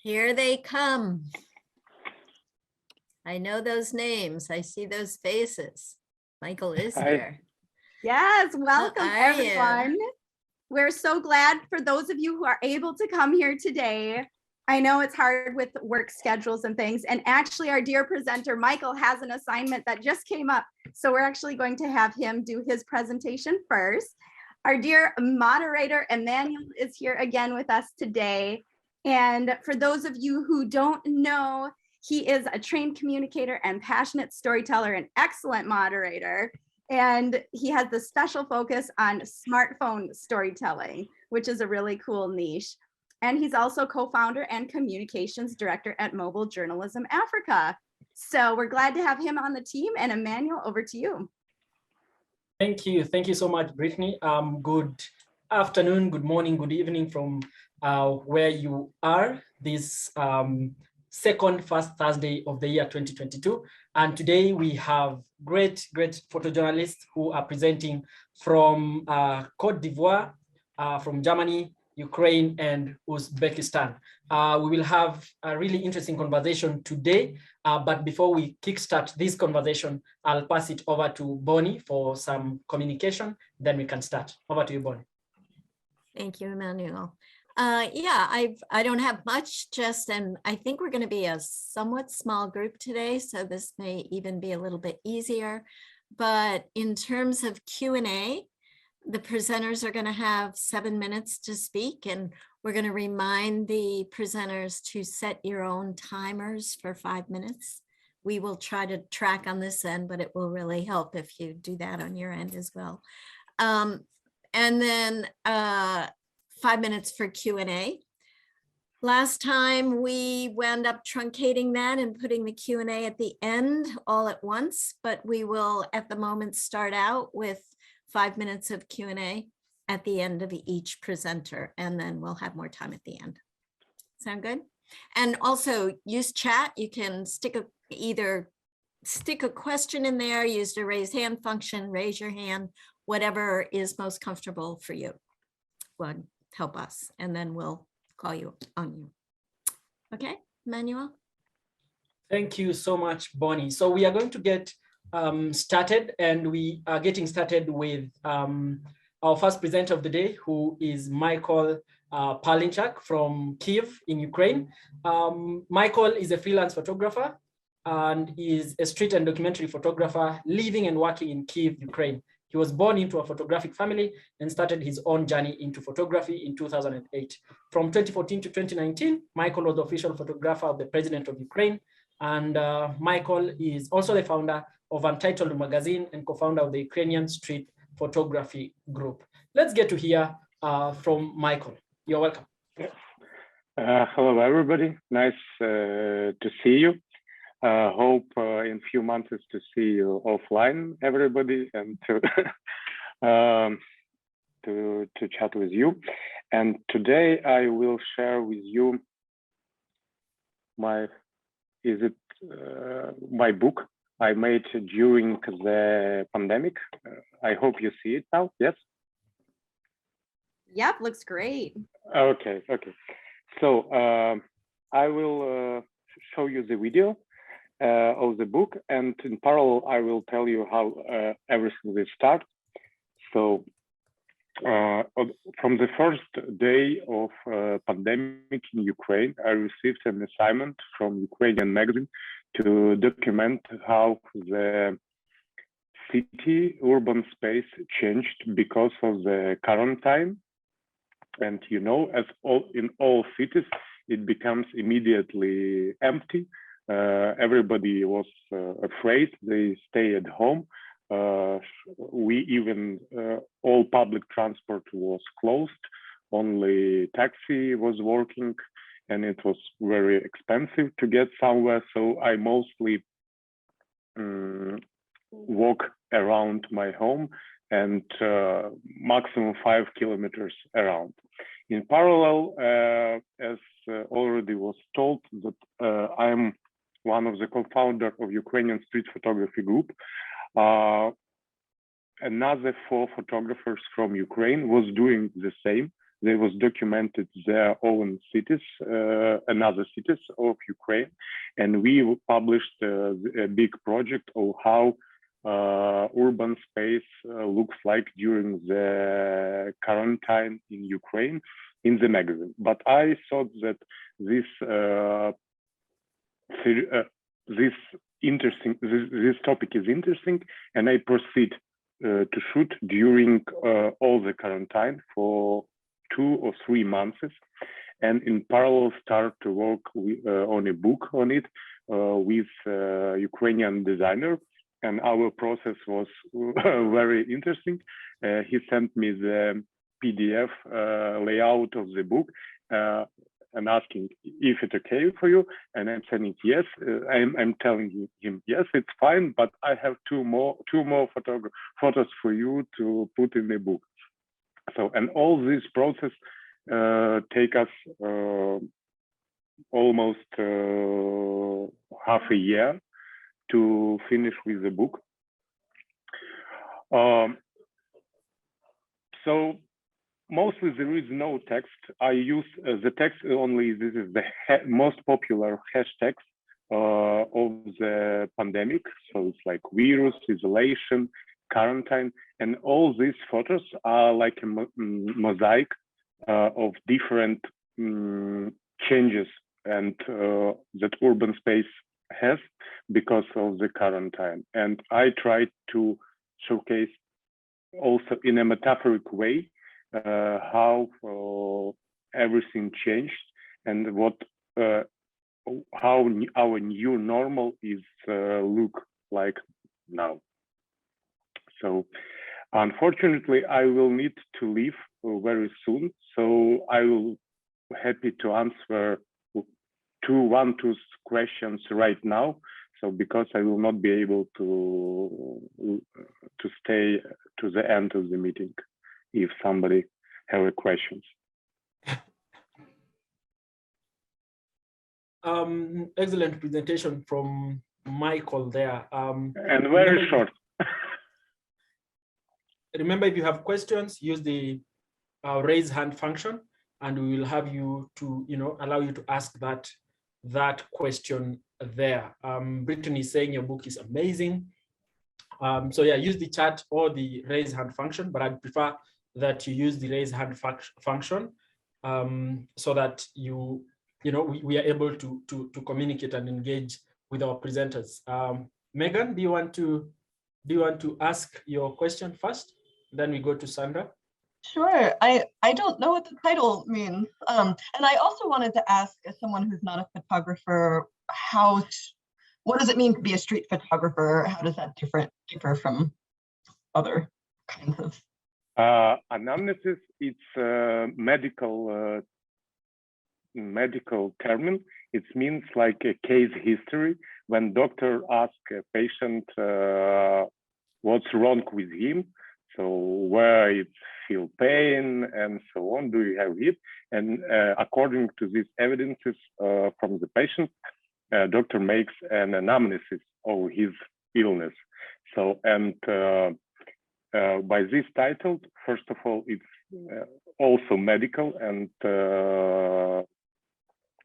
Here they come. I know those names. I see those faces. Michael is Hi. here. Yes, welcome are you? everyone. We're so glad for those of you who are able to come here today. I know it's hard with work schedules and things, and actually our dear presenter Michael has an assignment that just came up, so we're actually going to have him do his presentation first. Our dear moderator Emmanuel is here again with us today, and for those of you who don't know, he is a trained communicator and passionate storyteller, an excellent moderator. And he has the special focus on smartphone storytelling, which is a really cool niche. And he's also co-founder and communications director at Mobile Journalism Africa. So we're glad to have him on the team. And Emmanuel, over to you. Thank you. Thank you so much, Brittany. Good afternoon, good morning, good evening from where you are this first Thursday of the year 2022. And today we have great photojournalists who are presenting from Cote d'Ivoire, from Germany, Ukraine, and Uzbekistan. We will have a really interesting conversation today, but before we kickstart this conversation, I'll pass it over to Bonnie for some communication, then we can start. Over to you, Bonnie. Thank you, Emmanuel. Yeah, I don't have much, and I think we're going to be a somewhat small group today, so this may even be a little bit easier. But in terms of Q&A, the presenters are going to have 7 minutes to speak, and we're going to remind the presenters to set your own timers for 5 minutes. We will try to track on this end, but it will really help if you do that on your end as well. And then 5 minutes for Q&A. Last time we wound up truncating that and putting the Q&A at the end all at once, but we will at the moment start out with 5 minutes of Q&A at the end of each presenter, and then we'll have more time at the end. Sound good? And also use chat. You can either stick a question in there, use the raise hand function, raise your hand, whatever is most comfortable for you. Would help us, and then we'll call you on you. Okay, Emmanuel? Thank you so much, Bonnie. So we are going to get started, and we are getting started with our first presenter of the day, who is Mykhaylo Palinchak from Kyiv in Ukraine. Mykhaylo is a freelance photographer and is a street and documentary photographer living and working in Kyiv, Ukraine. He was born into a photographic family and started his own journey into photography in 2008. From 2014 to 2019, Mykhaylo was the official photographer of the president of Ukraine. And Mykhaylo is also the founder of Untitled magazine and co-founder of the Ukrainian Street Photography Group. Let's get to hear from Mykhaylo. You're welcome. Hello, everybody. Nice to see you. Hope in few months to see you offline, everybody, and to chat with you. And today I will share with you my book I made during the pandemic. I hope you see it now. Yes. Yep, looks great. Okay. So I will show you the video of the book, and in parallel I will tell you how everything will start. So from the first day of pandemic in Ukraine, I received an assignment from Ukrainian magazine to document how the urban space changed because of the quarantine. And you know, as in all cities, it becomes immediately empty. Everybody was afraid. They stay at home. All public transport was closed. Only taxi was working, and it was very expensive to get somewhere. So I mostly walk around my home and maximum 5 kilometers around. In parallel, as already was told, that I'm one of the co-founders of Ukrainian Street Photography Group. Another 4 photographers from Ukraine was doing the same. they was documented their own cities and other cities of Ukraine, and we published a big project of how urban space looks like during the quarantine in Ukraine in the magazine. But I thought that this this topic is interesting, and I proceed to shoot during all the quarantine for 2 or 3 months, and in parallel start to work on a book on it with Ukrainian designer. And our process was very interesting. He sent me the PDF layout of the book and asking if it's okay for you. And I'm saying yes. I'm telling him yes, it's fine, but I have two more photos for you to put in the book. So, and all this process take us almost half a year to finish with the book. So mostly there is no text. I use the text only. This is the most popular hashtags of the pandemic. So it's like virus, isolation, quarantine, and all these photos are like a mosaic of different changes and that urban space has because of the quarantine. And I tried to showcase also in a metaphoric way how everything changed and what how our new normal is look like now. So unfortunately, I will need to leave very soon. So I will happy to answer one, two questions right now. So because I will not be able to stay to the end of the meeting if somebody have a questions. Excellent presentation from Mykhaylo there. And very short. Remember, if you have questions, use the raise hand function, and we will have you to, allow you to ask that question there. Brittany is saying your book is amazing. So yeah, use the chat or the raise hand function, but I'd prefer that you use the raise hand function so that we are able to communicate and engage with our presenters. Megan, do you want to ask your question first? Then we go to Sandra. Sure. I don't know what the title means. And I also wanted to ask, as someone who's not a photographer, what does it mean to be a street photographer? How does that differ from other kinds of? Anamnesis, it's a medical term. It means like a case history. When doctor asks a patient what's wrong with him, so where it feel pain and so on, do you have it? And according to these evidences from the patient, doctor makes an anamnesis of his illness. So, and by this title, first of all, it's also medical and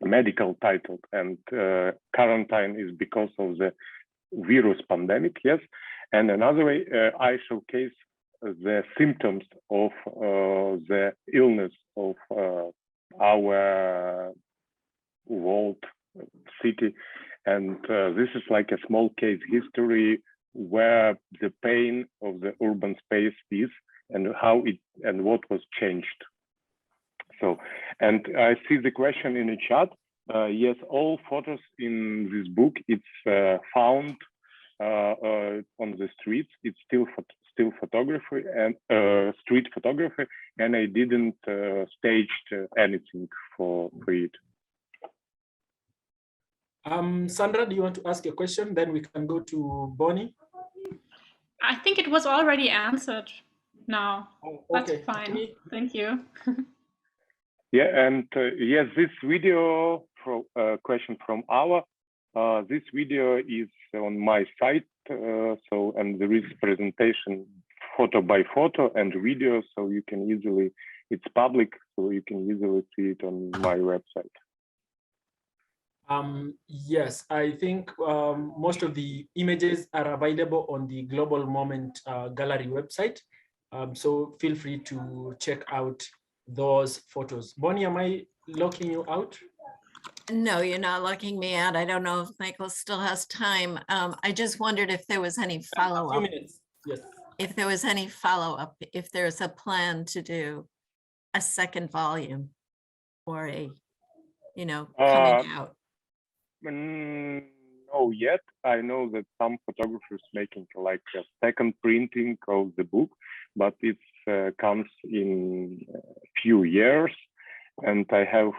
medical title, and quarantine is because of the virus pandemic, yes. And another way, I showcase the symptoms of the illness of our world city, and this is like a small case history where the pain of the urban space is and how it and what was changed. So, and I see the question in the chat. Yes, all photos in this book, it's found on the streets. It's still photography and street photography, and I didn't staged anything for it. Sandra, do you want to ask a question? Then we can go to Bonnie. I think it was already answered now. Oh, okay. That's fine. Thank you. Yeah, and yes, this video question from this video is on my site. So, and there is presentation photo by photo and video, so you can easily it's public, so you can easily see it on my website. Yes, I think most of the images are available on the Global Moment Gallery website. So feel free to check out those photos. Bonnie, am I locking you out? No, you're not locking me out. I don't know if Michael still has time. I just wondered if there was any A few follow-up, minutes, yes. if there was any follow-up, if there's a plan to do a second volume or a, coming out. No, yet. I know that some photographers making like a second printing of the book, but it comes in a few years. And I have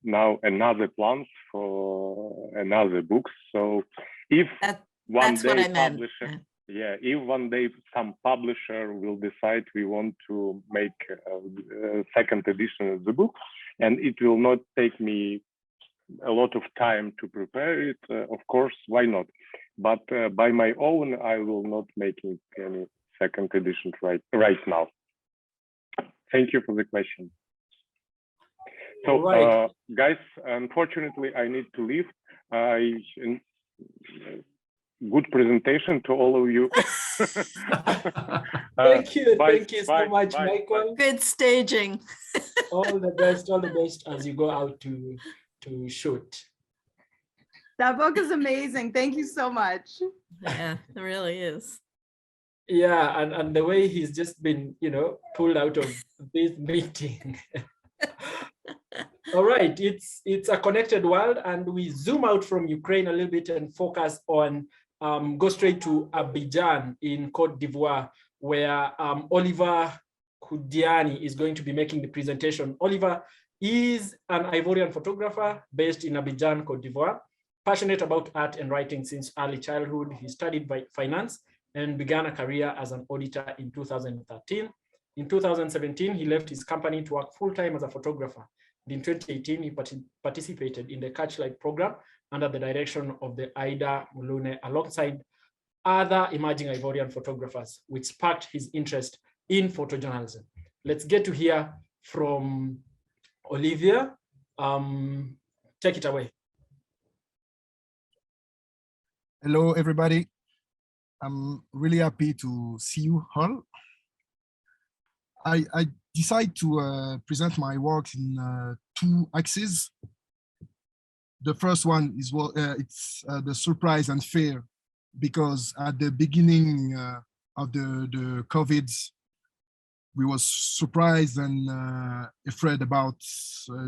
now another plans for another books. So if one That's what day I meant. publisher, if one day some publisher will decide we want to make a second edition of the book, and it will not take me a lot of time to prepare it, of course, why not? But by my own, I will not making any second edition right now. Thank you for the question. So, right. Guys, unfortunately, I need to leave. Good presentation to all of you. Thank you so bye, much, bye, Michael. Good staging. All the best as you go out to shoot. That book is amazing. Thank you so much. Yeah, it really is. Yeah, and the way he's just been, pulled out of this meeting. All right, it's a connected world, and we zoom out from Ukraine a little bit and focus on, go straight to Abidjan in Cote d'Ivoire, where Olivier Khouadiani is going to be making the presentation. Olivier is an Ivorian photographer based in Abidjan, Cote d'Ivoire, passionate about art and writing since early childhood. He studied finance and began a career as an auditor in 2013. In 2017, he left his company to work full-time as a photographer. In 2018, he participated in the Catchlight program under the direction of the Ida Mulune alongside other emerging Ivorian photographers, which sparked his interest in photojournalism. Let's get to hear from Olivier. Take it away. Hello, everybody. I'm really happy to see you all. I decided to present my work in two axes. The first one is it's the surprise and fear, because at the beginning of the COVID, we was surprised and afraid about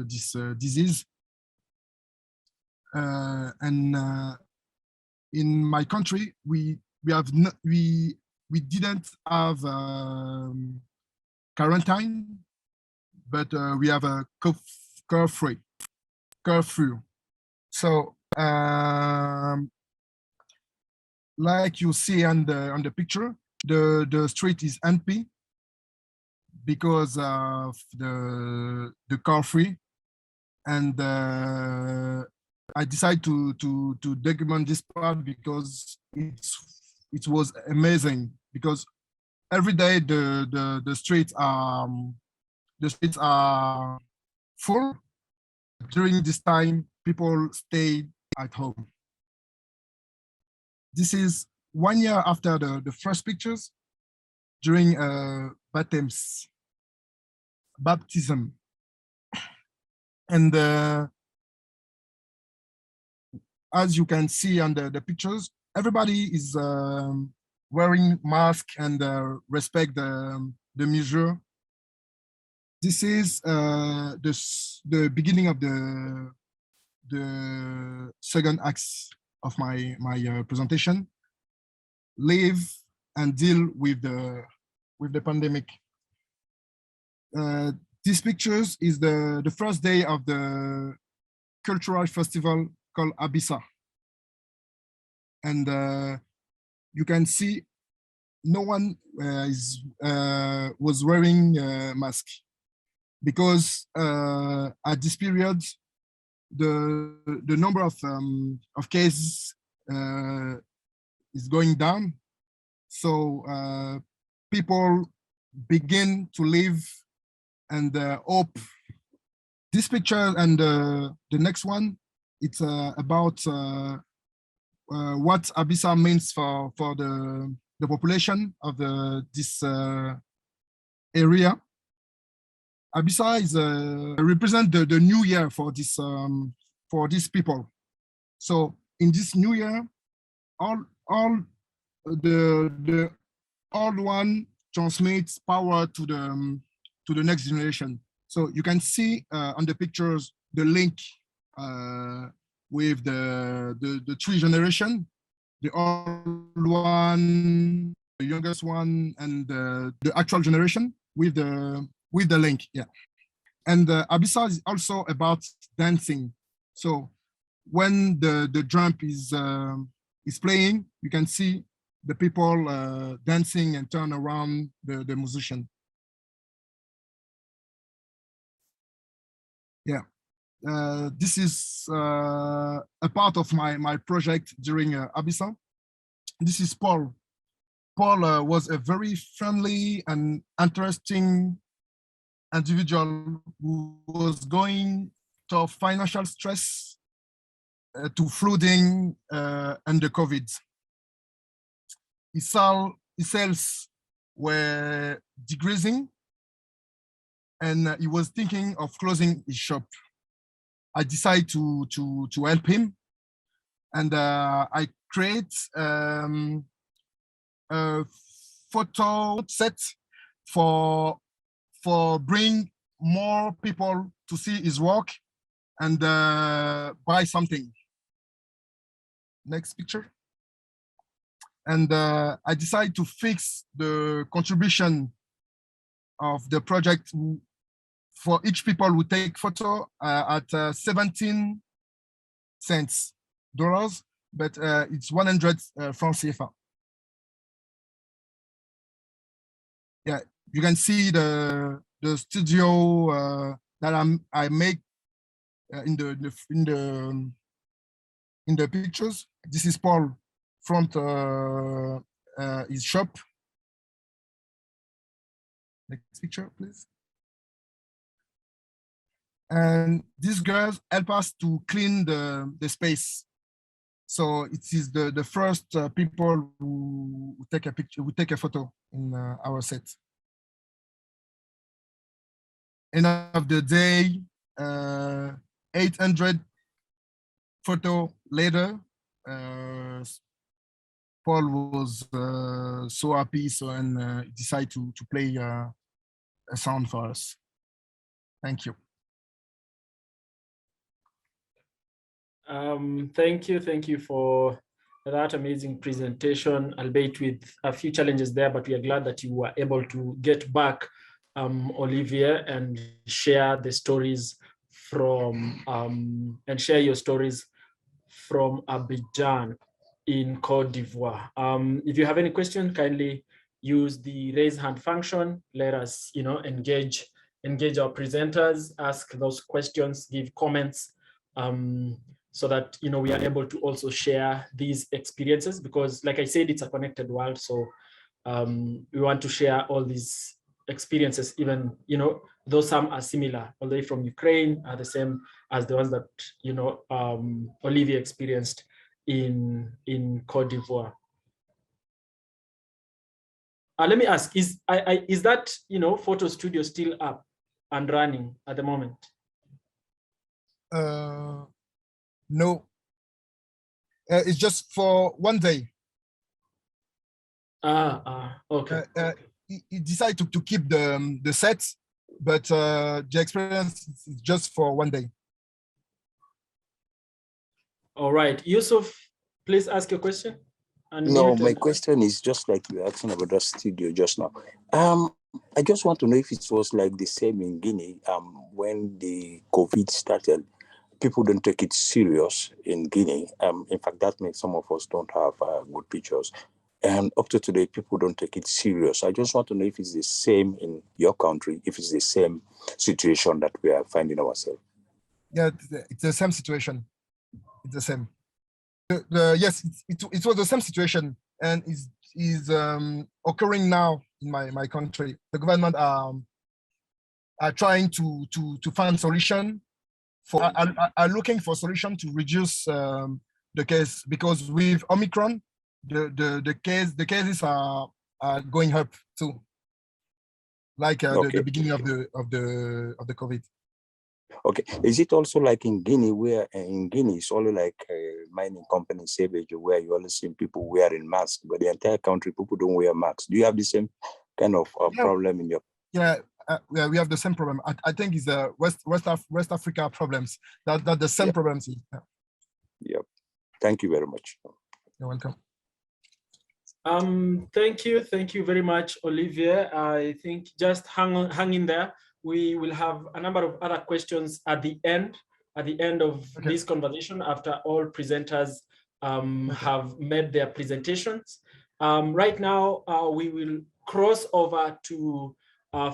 this disease. In my country, we didn't have quarantine, but we have a curfew. So like you see on the picture, the street is empty because of the curfew, and I decided to document this part because it was amazing, because every day the streets are full. During this time, people stayed at home. This is 1 year after the first pictures during baptism, and as you can see on the pictures, everybody is wearing masks and respect the measure. This is the beginning of the second act of my presentation. Live and deal with the pandemic. These pictures is the first day of the cultural festival called Abissa, and you can see no one was wearing a mask, because at this period the number of cases is going down, so people begin to live and hope. This picture and the next one, it's about what Abisa means for the population of this area. Abisa is represent the new year for these people. So in this new year, all the old one transmits power to the next generation. So you can see on the pictures the link with the three generation, the old one, the youngest one, and the actual generation with the link. Yeah, and Abisa is also about dancing. So when the drum is playing, you can see the people dancing and turn around the musician. Yeah, this is a part of my project during Abisa. This is Paul. Paul was a very friendly and interesting individual who was going to financial stress, to flooding and the COVID. His sales were decreasing, and he was thinking of closing his shop. I decided to help him, and I create a photo set for bring more people to see his work and buy something. Next picture. And I decided to fix the contribution of the project for each people who take photo at 17 cents, but it's 100 francs CFA. Yeah, you can see the studio that I make in the pictures. This is Paul front his shop. Next picture, please. And these girls help us to clean the space. So it is the first people who take a picture, who take a photo in our set. End of the day, 800 photo later, Paul was so happy, and decided to play a sound for us. Thank you. Thank you for that amazing presentation, albeit with a few challenges there, but we are glad that you were able to get back, Olivier, and share the stories from, and share your stories from Abidjan in Cote d'Ivoire. If you have any question, kindly use the raise hand function. Let us, engage our presenters, ask those questions, give comments, so that we are able to also share these experiences, because like I said, it's a connected world. So we want to share all these experiences, even though some are similar, all the way from Ukraine, are the same as the ones that Olivier experienced in Cote d'Ivoire. Let me ask: is that photo studio still up and running at the moment? No, it's just for one day. Okay. He decided to keep the set, but the experience is just for one day. All right, Yusuf, please ask your question. No, my question is just like you were asking about the studio just now. I just want to know if it was like the same in Guinea. When the COVID started, people don't take it serious in Guinea. In fact, that makes some of us don't have good pictures. And up to today, people don't take it serious. I just want to know if it's the same in your country, if it's the same situation that we are finding ourselves. Yeah, it's the same situation. It's the same. Yes, it was the same situation, and is occurring now in my country. The government are are trying to find solution for are looking for solution to reduce the case, because with Omicron, the cases are going up too, like the beginning of the COVID. Okay, is it also like in Guinea, where in Guinea it's only like mining company Savage, where you only see people wearing masks, but the entire country people don't wear masks? Do you have the same kind of problem in your? Yeah, we have the same problem. I think it's the West Africa problems that the same problems. Yep. Thank you very much. You're welcome. Thank you very much, Olivier. I think just hang in there. We will have a number of other questions at the end of this conversation, after all presenters have made their presentations. Right now, we will cross over to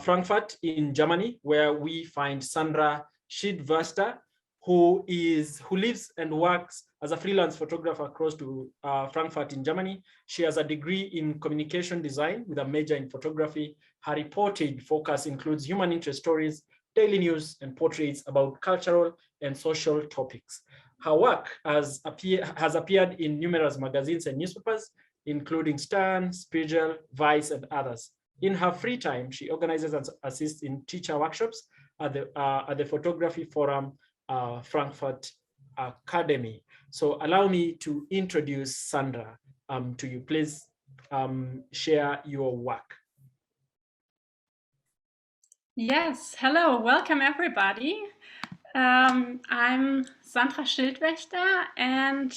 Frankfurt in Germany, where we find Sandra Schildwächter, who lives and works as a freelance photographer close to Frankfurt in Germany. She has a degree in communication design with a major in photography. Her reportage focus includes human interest stories, daily news, and portraits about cultural and social topics. Her work has appeared in numerous magazines and newspapers, including Stern, Spiegel, Vice, and others. In her free time, she organizes and assists in teacher workshops at the Photography Forum Frankfurt Academy. So allow me to introduce Sandra to you. Please share your work. Yes, hello, welcome everybody. I'm Sandra Schildwächter, and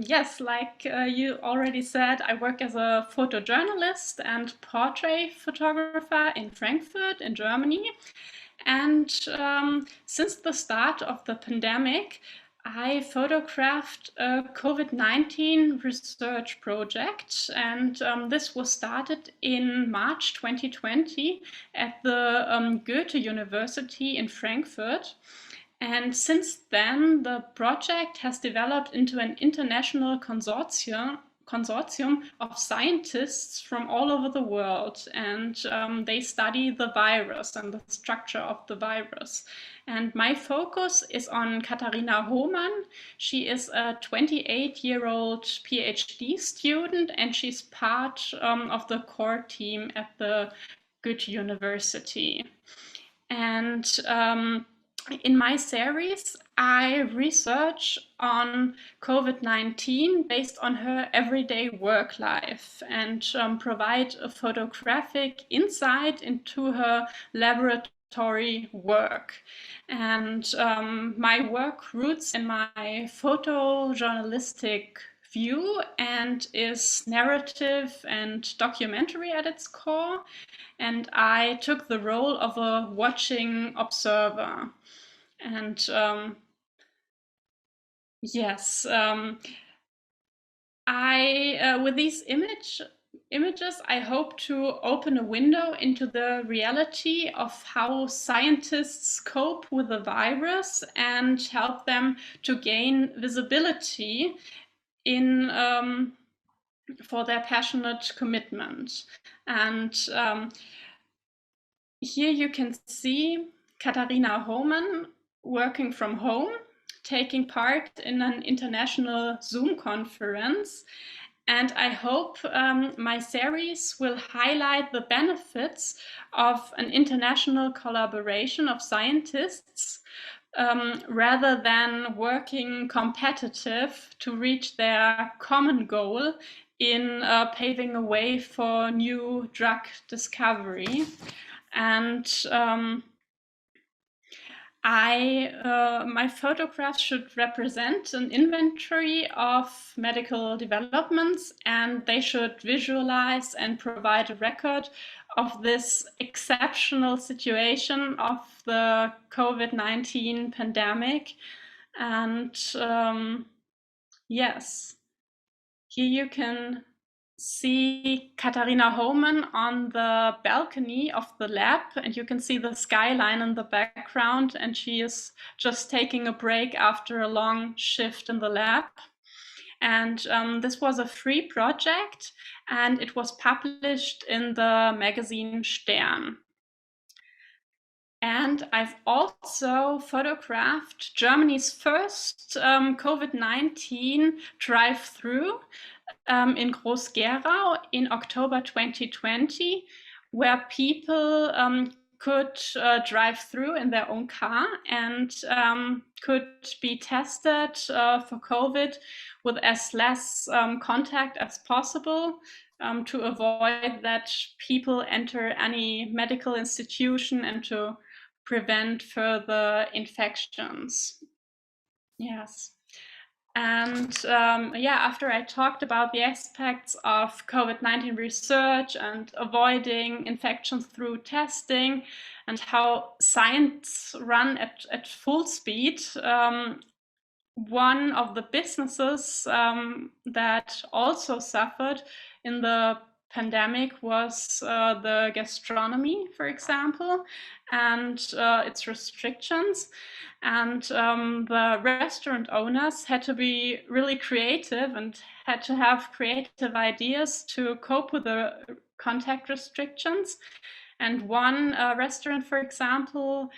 yes, like you already said, I work as a photojournalist and portrait photographer in Frankfurt in Germany. And since the start of the pandemic, I photographed a COVID-19 research project, and this was started in March 2020 at the Goethe University in Frankfurt. And since then, the project has developed into an international consortium of scientists from all over the world, and they study the virus and the structure of the virus. And my focus is on Katharina Hohmann. She is a 28-year-old PhD student, and she's part of the core team at the Goethe University. And in my series, I research on COVID-19 based on her everyday work life, and provide a photographic insight into her laboratory work. And my work roots in my photojournalistic view and is narrative and documentary at its core. And I took the role of a watching observer. And yes, with these images, I hope to open a window into the reality of how scientists cope with the virus and help them to gain visibility in for their passionate commitment. And here you can see Katharina Hohmann working from home, taking part in an international Zoom conference. And I hope my series will highlight the benefits of an international collaboration of scientists rather than working competitive to reach their common goal in paving a way for new drug discovery. And my photographs should represent an inventory of medical developments, and they should visualize and provide a record of this exceptional situation of the COVID-19 pandemic. And yes, here you can see Katharina Hohmann on the balcony of the lab, and you can see the skyline in the background, and she is just taking a break after a long shift in the lab. And this was a free project, and it was published in the magazine Stern. And I've also photographed Germany's first COVID-19 drive-through in Groß-Gerau in October 2020, where people could drive through in their own car and could be tested for COVID with as less contact as possible, to avoid that people enter any medical institution and to prevent further infections. Yes. And yeah, after I talked about the aspects of COVID-19 research and avoiding infections through testing and how science run at full speed, one of the businesses that also suffered in the pandemic was the gastronomy, for example, and its restrictions. And the restaurant owners had to be really creative and had to have creative ideas to cope with the contact restrictions. And one restaurant, for example,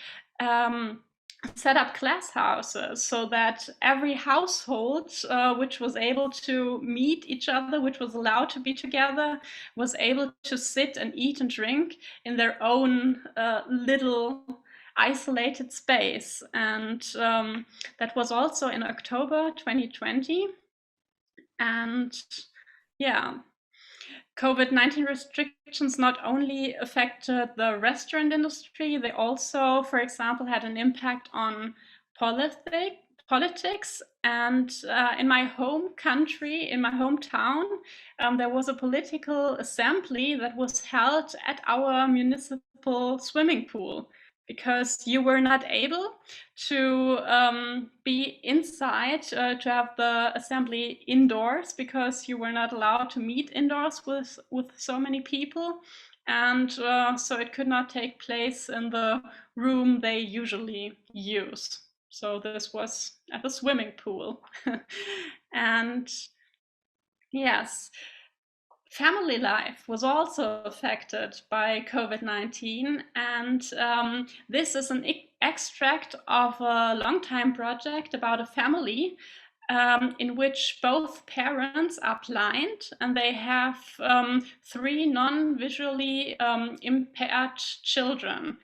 set up class houses so that every household which was able to meet each other, which was allowed to be together, was able to sit and eat and drink in their own little isolated space. And that was also in October 2020. And yeah, COVID-19 restrictions not only affected the restaurant industry, they also, for example, had an impact on politics. And in my home country, in my hometown, there was a political assembly that was held at our municipal swimming pool, because you were not able to be inside to have the assembly indoors, because you were not allowed to meet indoors with so many people. And so it could not take place in the room they usually use. So this was at the swimming pool. And yes, family life was also affected by COVID-19, and this is an extract of a long-time project about a family in which both parents are blind, and they have 3 non-visually impaired children.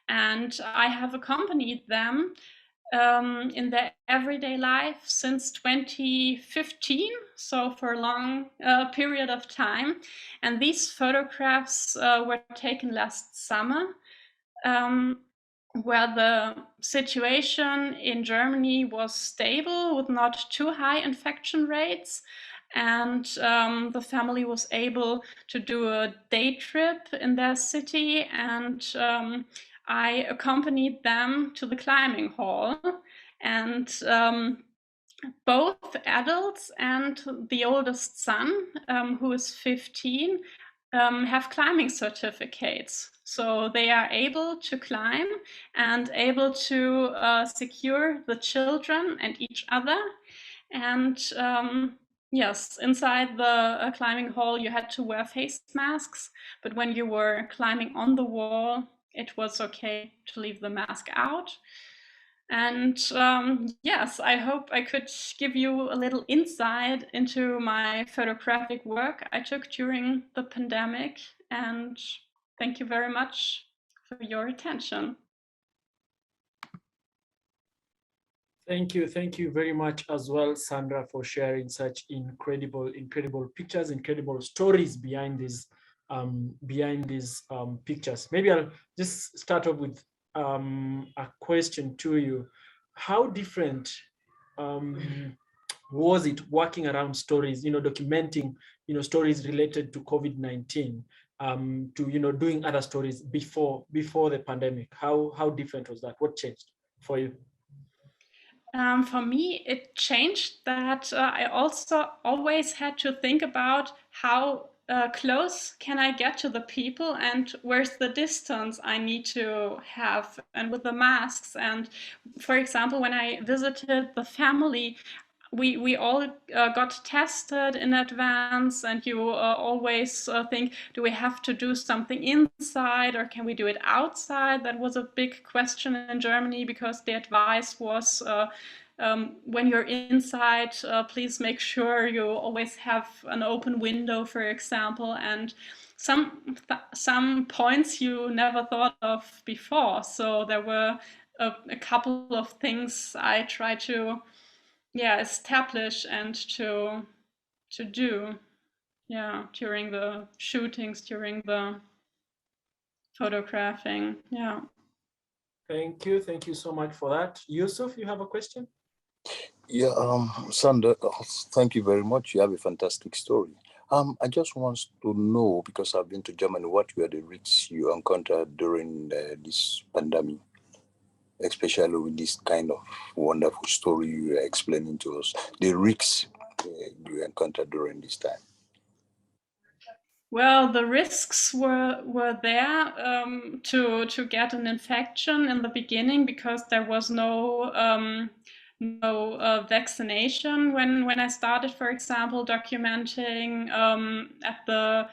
And I have accompanied them in their everyday life since 2015, so for a long period of time. And these photographs were taken last summer, where the situation in Germany was stable with not too high infection rates. And the family was able to do a day trip in their city, and I accompanied them to the climbing hall. And both adults and the oldest son, who is 15, have climbing certificates. So they are able to climb and able to secure the children and each other. And yes, inside the climbing hall, you had to wear face masks, but when you were climbing on the wall, it was okay to leave the mask out. And yes, I hope I could give you a little insight into my photographic work I took during the pandemic. And thank you very much for your attention. Thank you very much as well, Sandra, for sharing such incredible pictures, incredible stories behind these pictures. Maybe I'll just start off with a question to you. How different was it working around stories, documenting, stories related to COVID-19, to, doing other stories before the pandemic? How different was that? What changed for you? For me, it changed that I also always had to think about how close can I get to the people, and where's the distance I need to have, and with the masks. And for example, when I visited the family, we all got tested in advance, and you always think, do we have to do something inside or can we do it outside? That was a big question in Germany, because the advice was when you're inside, please make sure you always have an open window, for example, and some points you never thought of before. So there were a couple of things I tried to establish and to do during the shootings, during the photographing. Thank you so much for that. Yusuf, you have a question? Yeah, Sandra, thank you very much. You have a fantastic story. I just want to know, because I've been to Germany, what were the risks you encountered during this pandemic, especially with this kind of wonderful story you are explaining to us, the risks you encountered during this time. Well, the risks were there to get an infection in the beginning, because there was no vaccination when I started, for example, documenting at the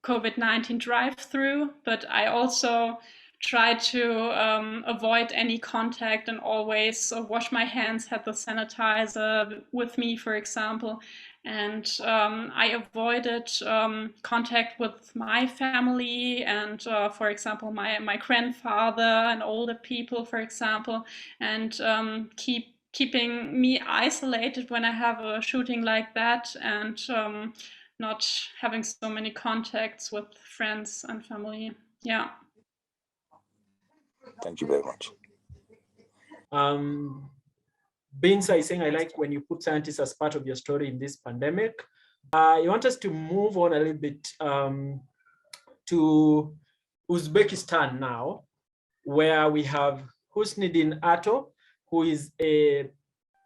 COVID-19 drive-through. But I also tried to avoid any contact and always wash my hands, had the sanitizer with me, for example. And I avoided contact with my family and, for example, my grandfather and older people, for example, and keeping me isolated when I have a shooting like that, and not having so many contacts with friends and family. Yeah. Thank you very much. Binsa is saying, I like when you put scientists as part of your story in this pandemic. You want us to move on a little bit to Uzbekistan now, where we have Husniddin Ato, who is a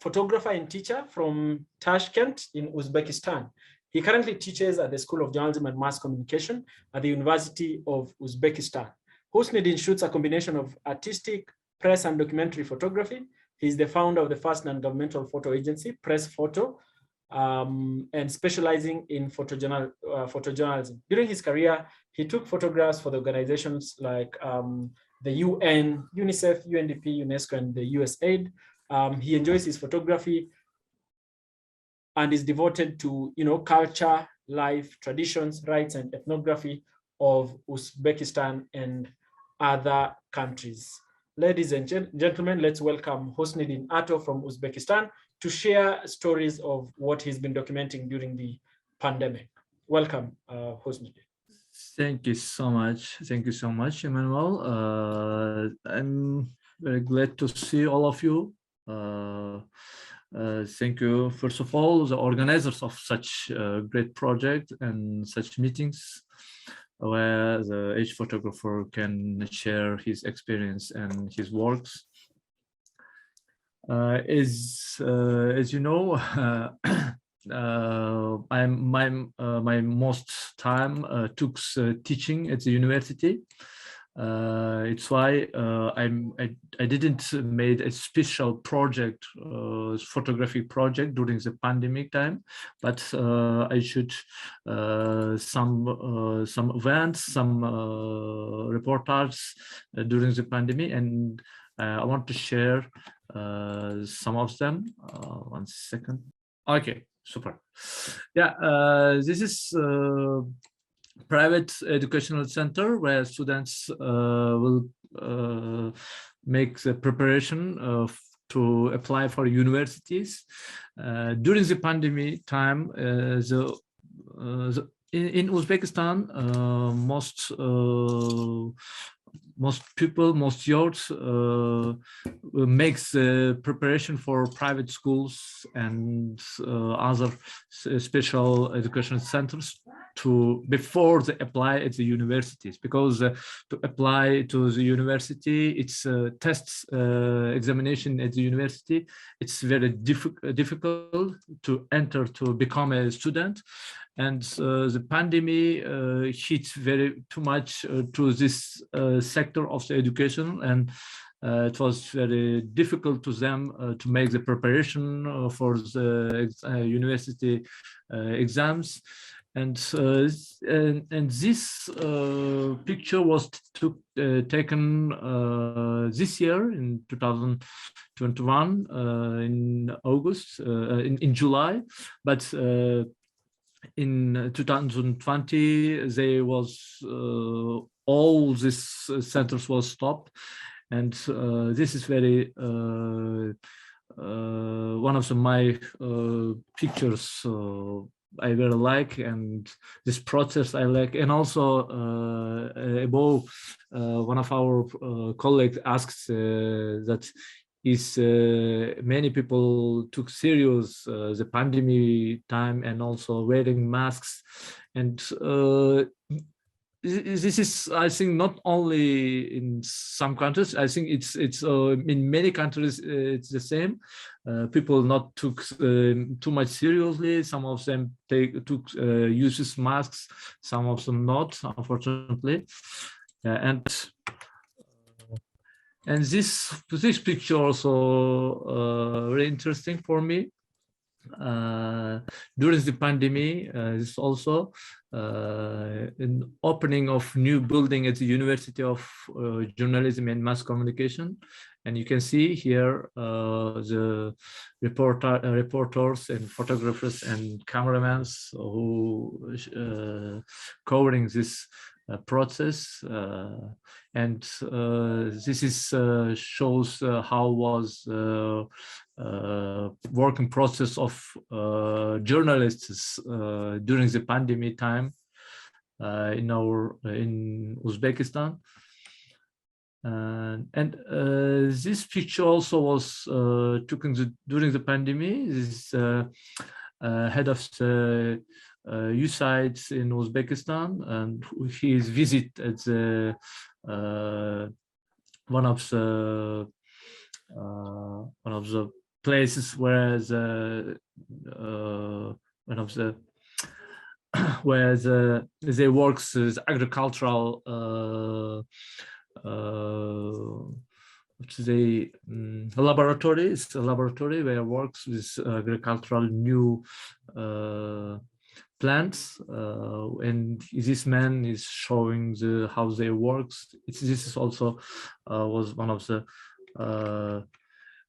photographer and teacher from Tashkent in Uzbekistan. He currently teaches at the School of Journalism and Mass Communication at the University of Uzbekistan. Husniddin shoots a combination of artistic, press, and documentary photography. He's the founder of the first non-governmental photo agency, Press Photo, and specializing in photojournalism. During his career, he took photographs for the organizations like the UN, UNICEF, UNDP, UNESCO, and the USAID. He enjoys his photography and is devoted to, culture, life, traditions, rights, and ethnography of Uzbekistan and other countries. Ladies and gentlemen, let's welcome Husniddin Ato from Uzbekistan to share stories of what he's been documenting during the pandemic. Welcome, Husniddin. Thank you so much. Thank you so much, Emmanuel. I'm very glad to see all of you. Thank you, first of all, the organizers of such a great project and such meetings, where each photographer can share his experience and his works. As you know, my most time took teaching at the university. It's why I didn't made a special project, photographic project during the pandemic time, but I shoot some events, some reportages during the pandemic, and I want to share some of them. 1 second. Okay, super. Yeah, this is private educational center where students will make the preparation to apply for universities. During the pandemic time, in Uzbekistan, most people, most youth makes preparation for private schools and other special education centers before they apply at the universities, because to apply to the university, it's tests examination at the university. It's very difficult to enter to become a student, and the pandemic hit too much to this sector of the education, and it was very difficult to them to make the preparation for the university exams. And this picture was taken this year in 2021 in August, in July, but in 2020 there was all these centers was stopped, and this is very one of my pictures I very like, and this process I like. And also above, one of our colleagues asked that is many people took serious the pandemic time and also wearing masks, and this is, I think, not only in some countries. I think it's in many countries it's the same. People not took too much seriously. Some of them took uses masks, some of them not, unfortunately. And this picture also very interesting for me. During the pandemic, this also an opening of new building at the University of Journalism and Mass Communication, and you can see here the reporters and photographers and cameramen who covering this process, and this is shows how was working process of journalists during the pandemic time in Uzbekistan. And this picture also was taken during the pandemic. This head of the USAID in Uzbekistan, and his visit at the one of the places where they works as agricultural laboratory. It's a laboratory where works with agricultural new plants, and this man is showing how they works. This is also was one of the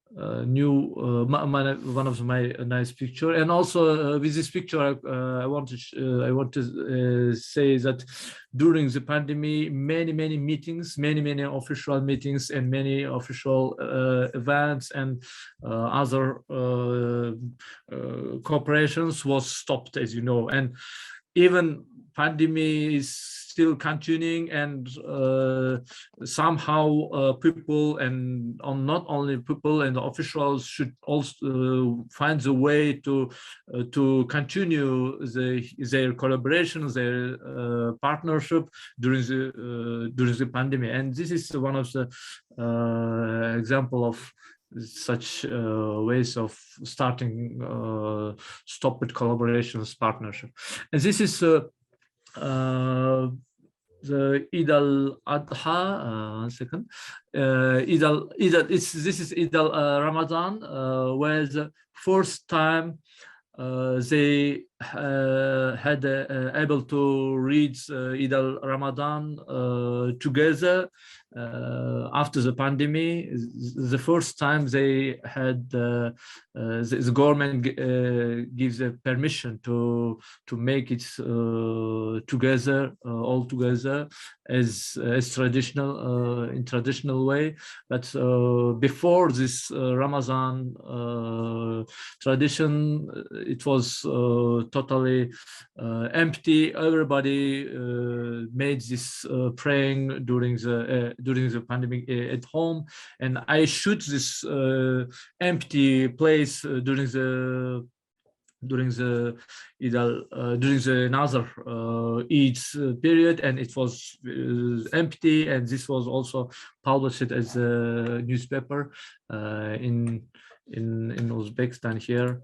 one of my nice picture. And also with this picture I want to say that during the pandemic many meetings, many official meetings and many official events and other cooperations was stopped, as you know, and even pandemic is still continuing, and somehow people and not only people and officials should also find the way to continue their collaboration, their partnership during the pandemic. And this is one of the example of such ways of starting stopped collaborations, partnership. And this is the Eid al-Adha, one second. This is Eid al-Ramadan, where the first time they had able to read Eid al-Ramadan together after the pandemic. The first time they had the government gives a permission to make it together, all together as traditional in traditional way. But before this Ramadan tradition, it was totally empty. Everybody made this praying during the pandemic at home, and I shoot this empty place during the another Eid period, and it was empty. And this was also published as a newspaper in Uzbekistan here.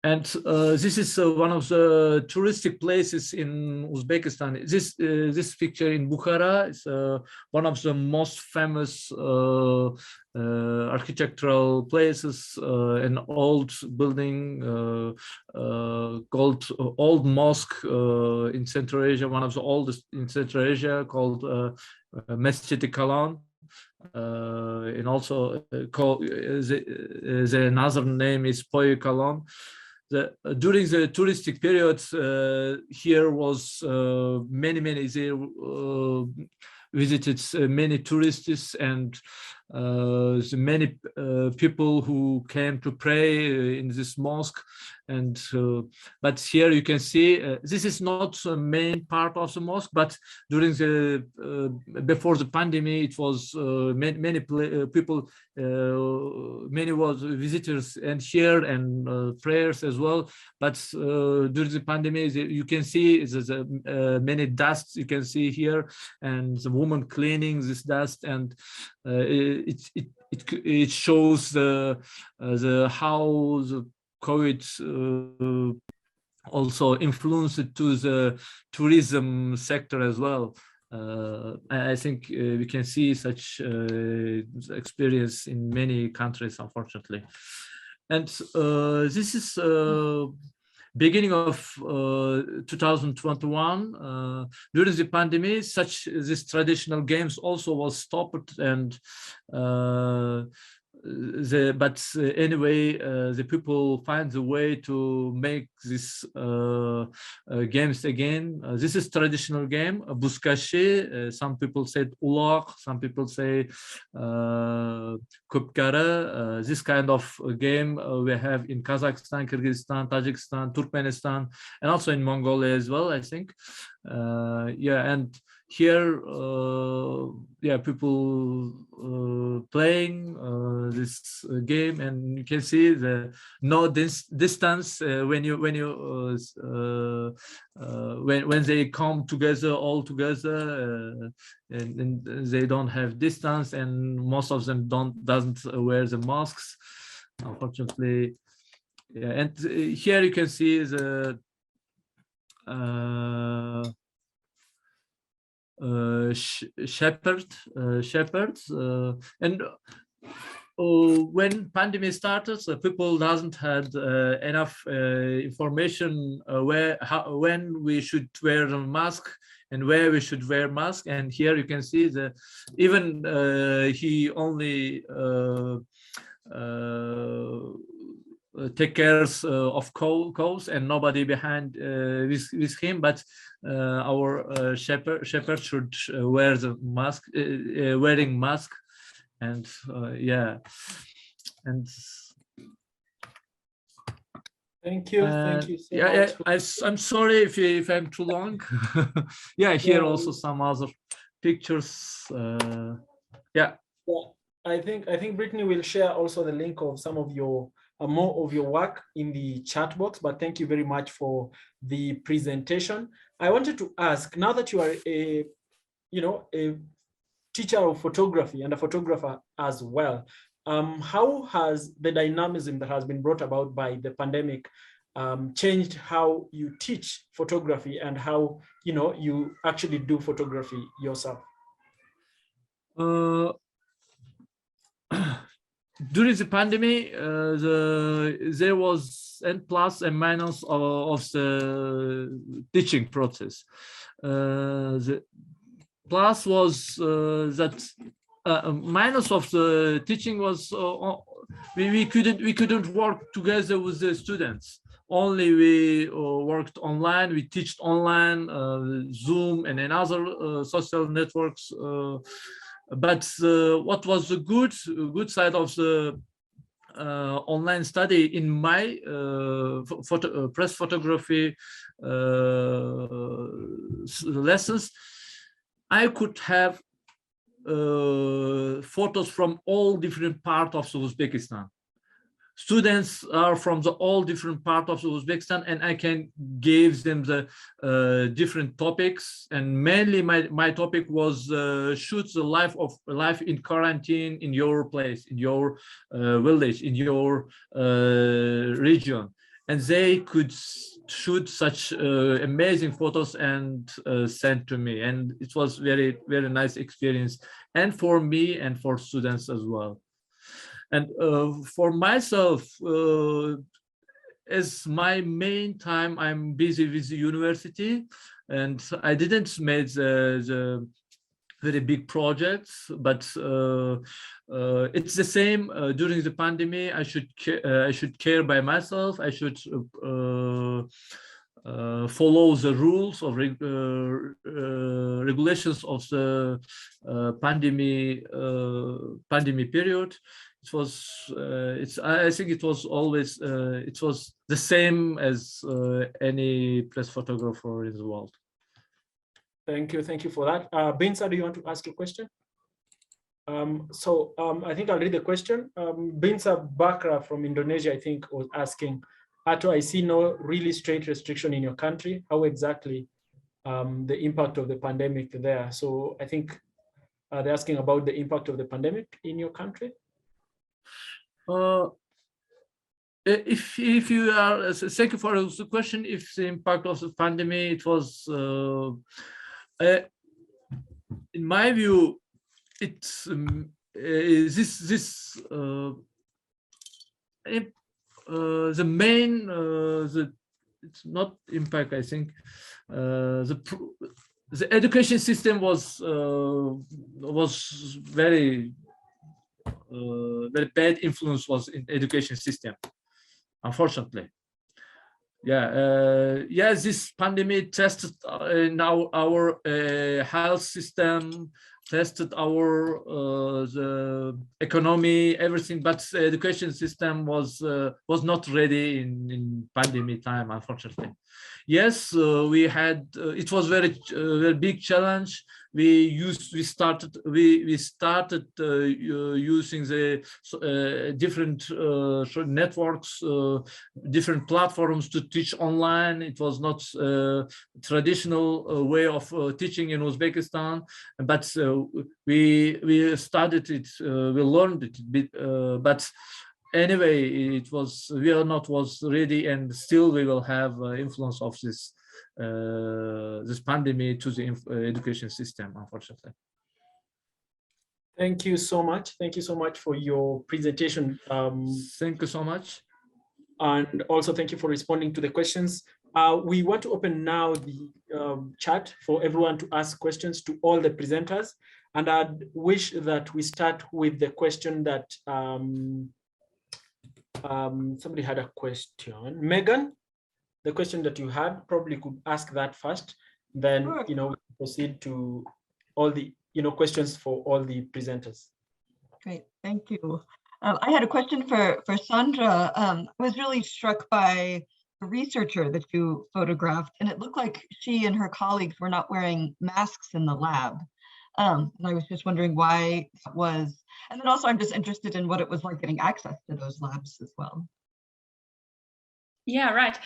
And this is one of the touristic places in Uzbekistan. This picture in Bukhara is one of the most famous architectural places, an old building called Old Mosque in Central Asia, one of the oldest in Central Asia, called Mesjid-i-Kalan. And also the another name is Poy-Kalan. During the touristic period, here was many they visited many tourists and many people who came to pray in this mosque. And but here you can see this is not the main part of the mosque, but during the before the pandemic, it was many people, many was visitors and here and prayers as well. But during the pandemic, you can see there's many dusts you can see here, and the woman cleaning this dust, and it shows the how the COVID also influenced to the tourism sector as well. I think we can see such experience in many countries, unfortunately. And this is beginning of 2021. During the pandemic, these traditional games also was stopped, and anyway, the people find the way to make these games again. This is traditional game, Buskashi. Some people said Ulaq, some people say Kupkara. This kind of game we have in Kazakhstan, Kyrgyzstan, Tajikistan, Turkmenistan, and also in Mongolia as well, I think. Yeah, and here, people playing this game, and you can see the no distance when they come together all together, and they don't have distance, and most of them doesn't wear the masks, unfortunately. Yeah, and here you can see the shepherds, and when pandemic started, people doesn't had enough information when we should wear a mask and where we should wear mask. And here you can see even he only take care of cows and nobody behind with him, but our shepherd should wear the mask, wearing mask, and yeah, and thank you so much. I'm sorry if I'm too long. Yeah, here also some other pictures. Yeah, I think Brittany will share also the link of some of your more of your work in the chat box, but thank you very much for the presentation. I wanted to ask, now that you are a teacher of photography and a photographer as well, how has the dynamism that has been brought about by the pandemic changed how you teach photography and how you actually do photography yourself? During the pandemic, there was n plus and minus of the teaching process. The plus was that minus of the teaching was we couldn't work together with the students. Only we worked online. We taught online, Zoom, and another social networks. But what was the good side of the online study in my press photography lessons, I could have photos from all different parts of Uzbekistan. Students are from all different parts of Uzbekistan, and I can give them the different topics. And mainly my topic was shoot the life in quarantine in your place, in your village, in your region. and they could shoot such amazing photos and send to me, and it was very nice experience, and for me and for students as well. And for myself, as my main time, I'm busy with the university, and I didn't make the very big projects, but it's the same during the pandemic. I should care by myself. I should follow the rules of regulations of the pandemic period. It was I think it was always it was the same as any press photographer in the world. Thank you for that. Binsa, do you want to ask a question? I think I'll read the question. Binsa Bakra from Indonesia, I think, was asking, Ato, I see no really straight restriction in your country. How exactly the impact of the pandemic there? So I think they're asking about the impact of the pandemic in your country. If you are, thank you for the question. If the impact of the pandemic, it was, in my view, it's the main, it's not impact. I think the education system was very bad influence was in education system, unfortunately. Yeah, this pandemic tested our health system, tested our the economy, everything, but the education system was not ready in pandemic time, unfortunately. Yes, we had it was very big challenge. We started using the different networks, different platforms to teach online. It was not traditional way of teaching in Uzbekistan, but we started it, we learned it a bit, but anyway, it was was ready, and still we will have influence of this this pandemic to the education system, unfortunately. Thank you so much. Thank you so much for your presentation. Thank you so much. And also thank you for responding to the questions. We want to open now the chat for everyone to ask questions to all the presenters. And I'd wish that we start with the question that somebody had a question. Megan, the question that you had, probably could ask that first, then Sure. proceed to all the questions for all the presenters. Great, thank you. I had a question for Sandra. I was really struck by the researcher that you photographed, and it looked like she and her colleagues were not wearing masks in the lab. And I was just wondering why that was. And then also I'm just interested in what it was like getting access to those labs as well. Yeah, right.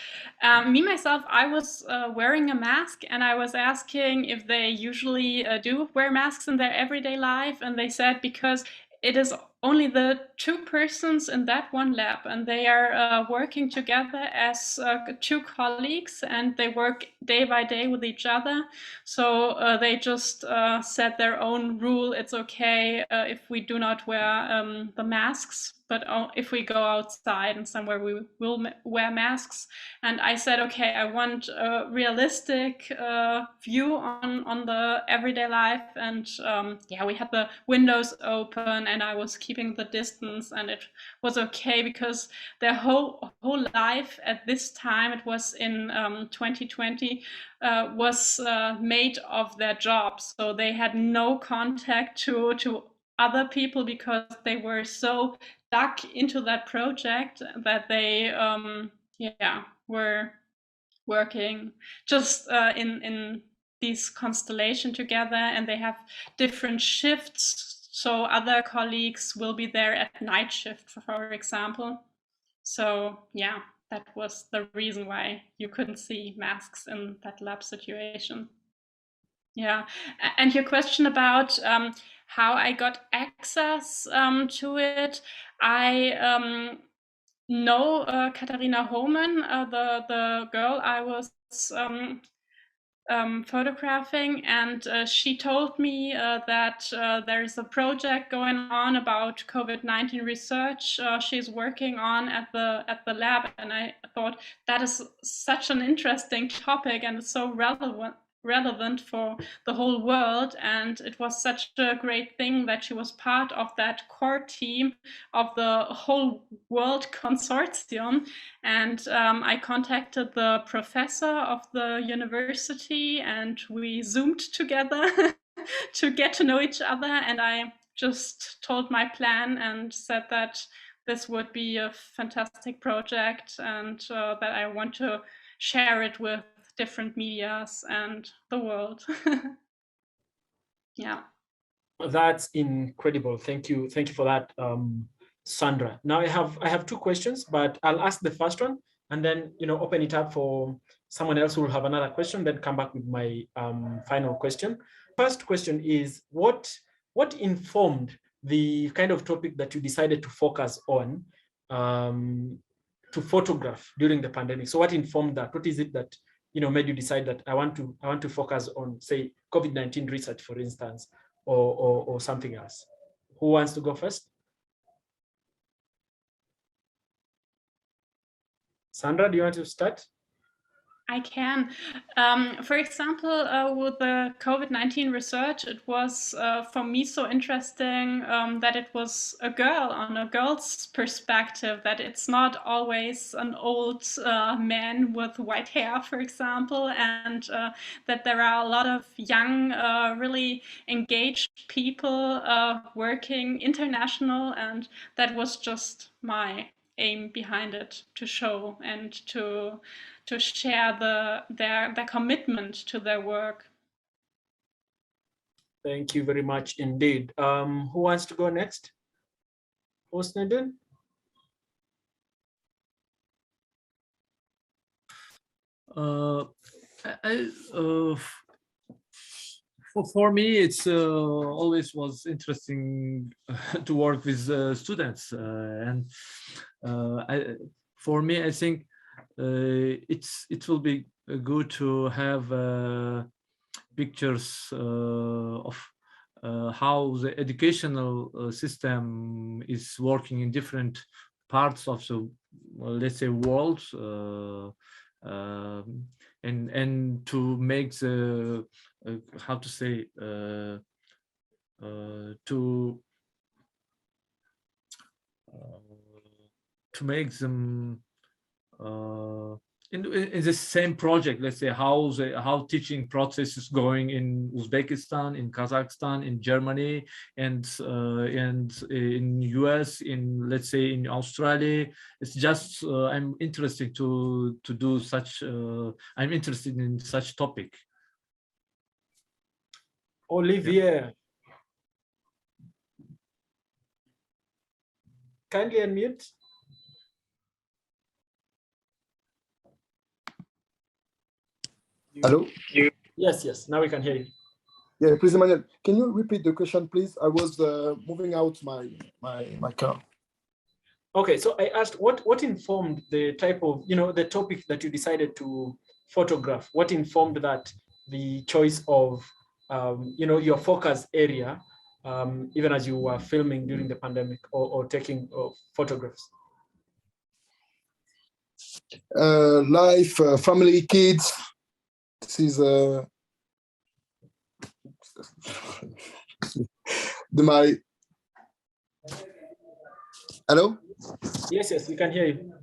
Me, myself, I was wearing a mask, and I was asking if they usually do wear masks in their everyday life. And they said because it is only the 2 persons in that one lab, and they are working together as 2 colleagues, and they work day by day with each other. So they just set their own rule. It's okay if we do not wear the masks, but if we go outside and somewhere, we will wear masks. And I said, okay, I want a realistic view on the everyday life. And yeah, we had the windows open, and I was keeping the distance, and it was okay because their whole life at this time, it was in 2020, was made of their jobs. So they had no contact to other people because they were so stuck into that project that they were working just in this constellation together, and they have different shifts. So other colleagues will be there at night shift, for example. So yeah, that was the reason why you couldn't see masks in that lab situation. Yeah, and your question about how I got access to it, No, Katharina Hohmann, the girl I was photographing, and she told me that there's a project going on about COVID-19 research she's working on at the lab, and I thought that is such an interesting topic and it's so relevant for the whole world, and it was such a great thing that she was part of that core team of the whole world consortium. And I contacted the professor of the university and we Zoomed together to get to know each other. And I just told my plan and said that this would be a fantastic project and that I want to share it with different medias and the world. Yeah. That's incredible. Thank you for that, Sandra. Now I have two questions, but I'll ask the first one and then open it up for someone else who will have another question, then come back with my final question. First question is, what informed the kind of topic that you decided to focus on to photograph during the pandemic? So what informed that? What is it that made you decide that I want to focus on, say, COVID-19 research, for instance, or something else? Who wants to go first? Sandra, do you want to start? I can. For example, with the COVID-19 research, it was for me so interesting that it was a girl, on a girl's perspective, that it's not always an old man with white hair, for example, and that there are a lot of young, really engaged people working international, and that was just my aim behind it, to show and to share their commitment to their work. Thank you very much indeed. Who wants to go next? Husniddin? For me, it's always was interesting to work with students, and for me, I think it will be good to have pictures of how the educational system is working in different parts of the, let's say, world, and to make the how to say to make them in the same project. Let's say how teaching process is going in Uzbekistan, in Kazakhstan, in Germany, and in US, in, let's say, in Australia. It's just I'm interested to do such. I'm interested in such topic. Olivier, kindly unmute. Hello? Yes, now we can hear you. Yeah, please, Emmanuel, can you repeat the question, please? I was moving out my car. Okay, so I asked what informed the type of, the topic that you decided to photograph? What informed that, the choice of, your focus area, even as you were filming during the pandemic or taking photographs? Life, family, kids. This is my. Hello? Yes, we can hear you.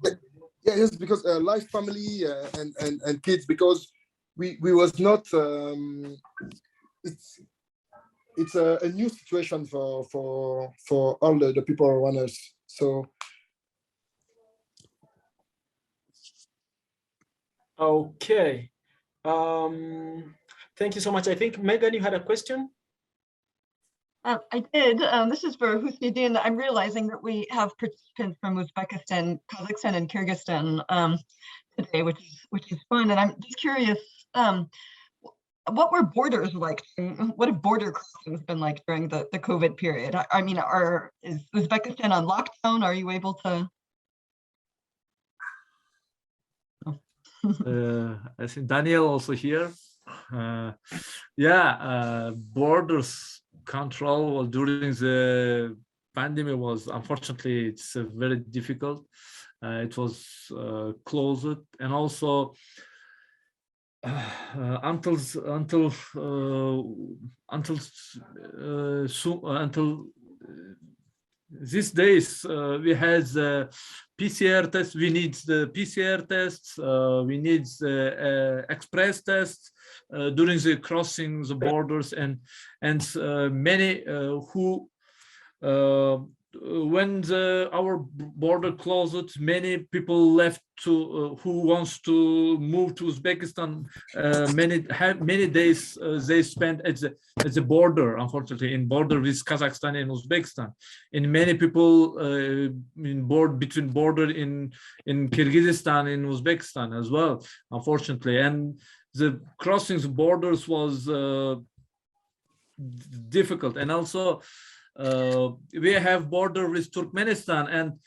Yeah, yes, because life, family, and kids, because we was not. It's a new situation for all the people around us. So. Okay. Thank you so much. I think Megan, you had a question. I did. This is for Husniddin. I'm realizing that we have participants from Uzbekistan, Kazakhstan, and Kyrgyzstan today, which is fun. And I'm just curious, what were borders like? What have border crossings been like during the COVID period? I mean, is Uzbekistan on lockdown? Are you able to? I think Daniel also here. Borders control during the pandemic was, unfortunately, it's very difficult. It was closed, and also until these days we had the PCR tests. We need the PCR tests. We need the express tests during the crossing the borders, and many who when our border closed, many people left to who wants to move to Uzbekistan. Many days they spent at the border, unfortunately, in border with Kazakhstan and Uzbekistan. And many people between border in Kyrgyzstan and Uzbekistan as well, unfortunately. And the crossing the borders was difficult, and also. We have border with Turkmenistan, and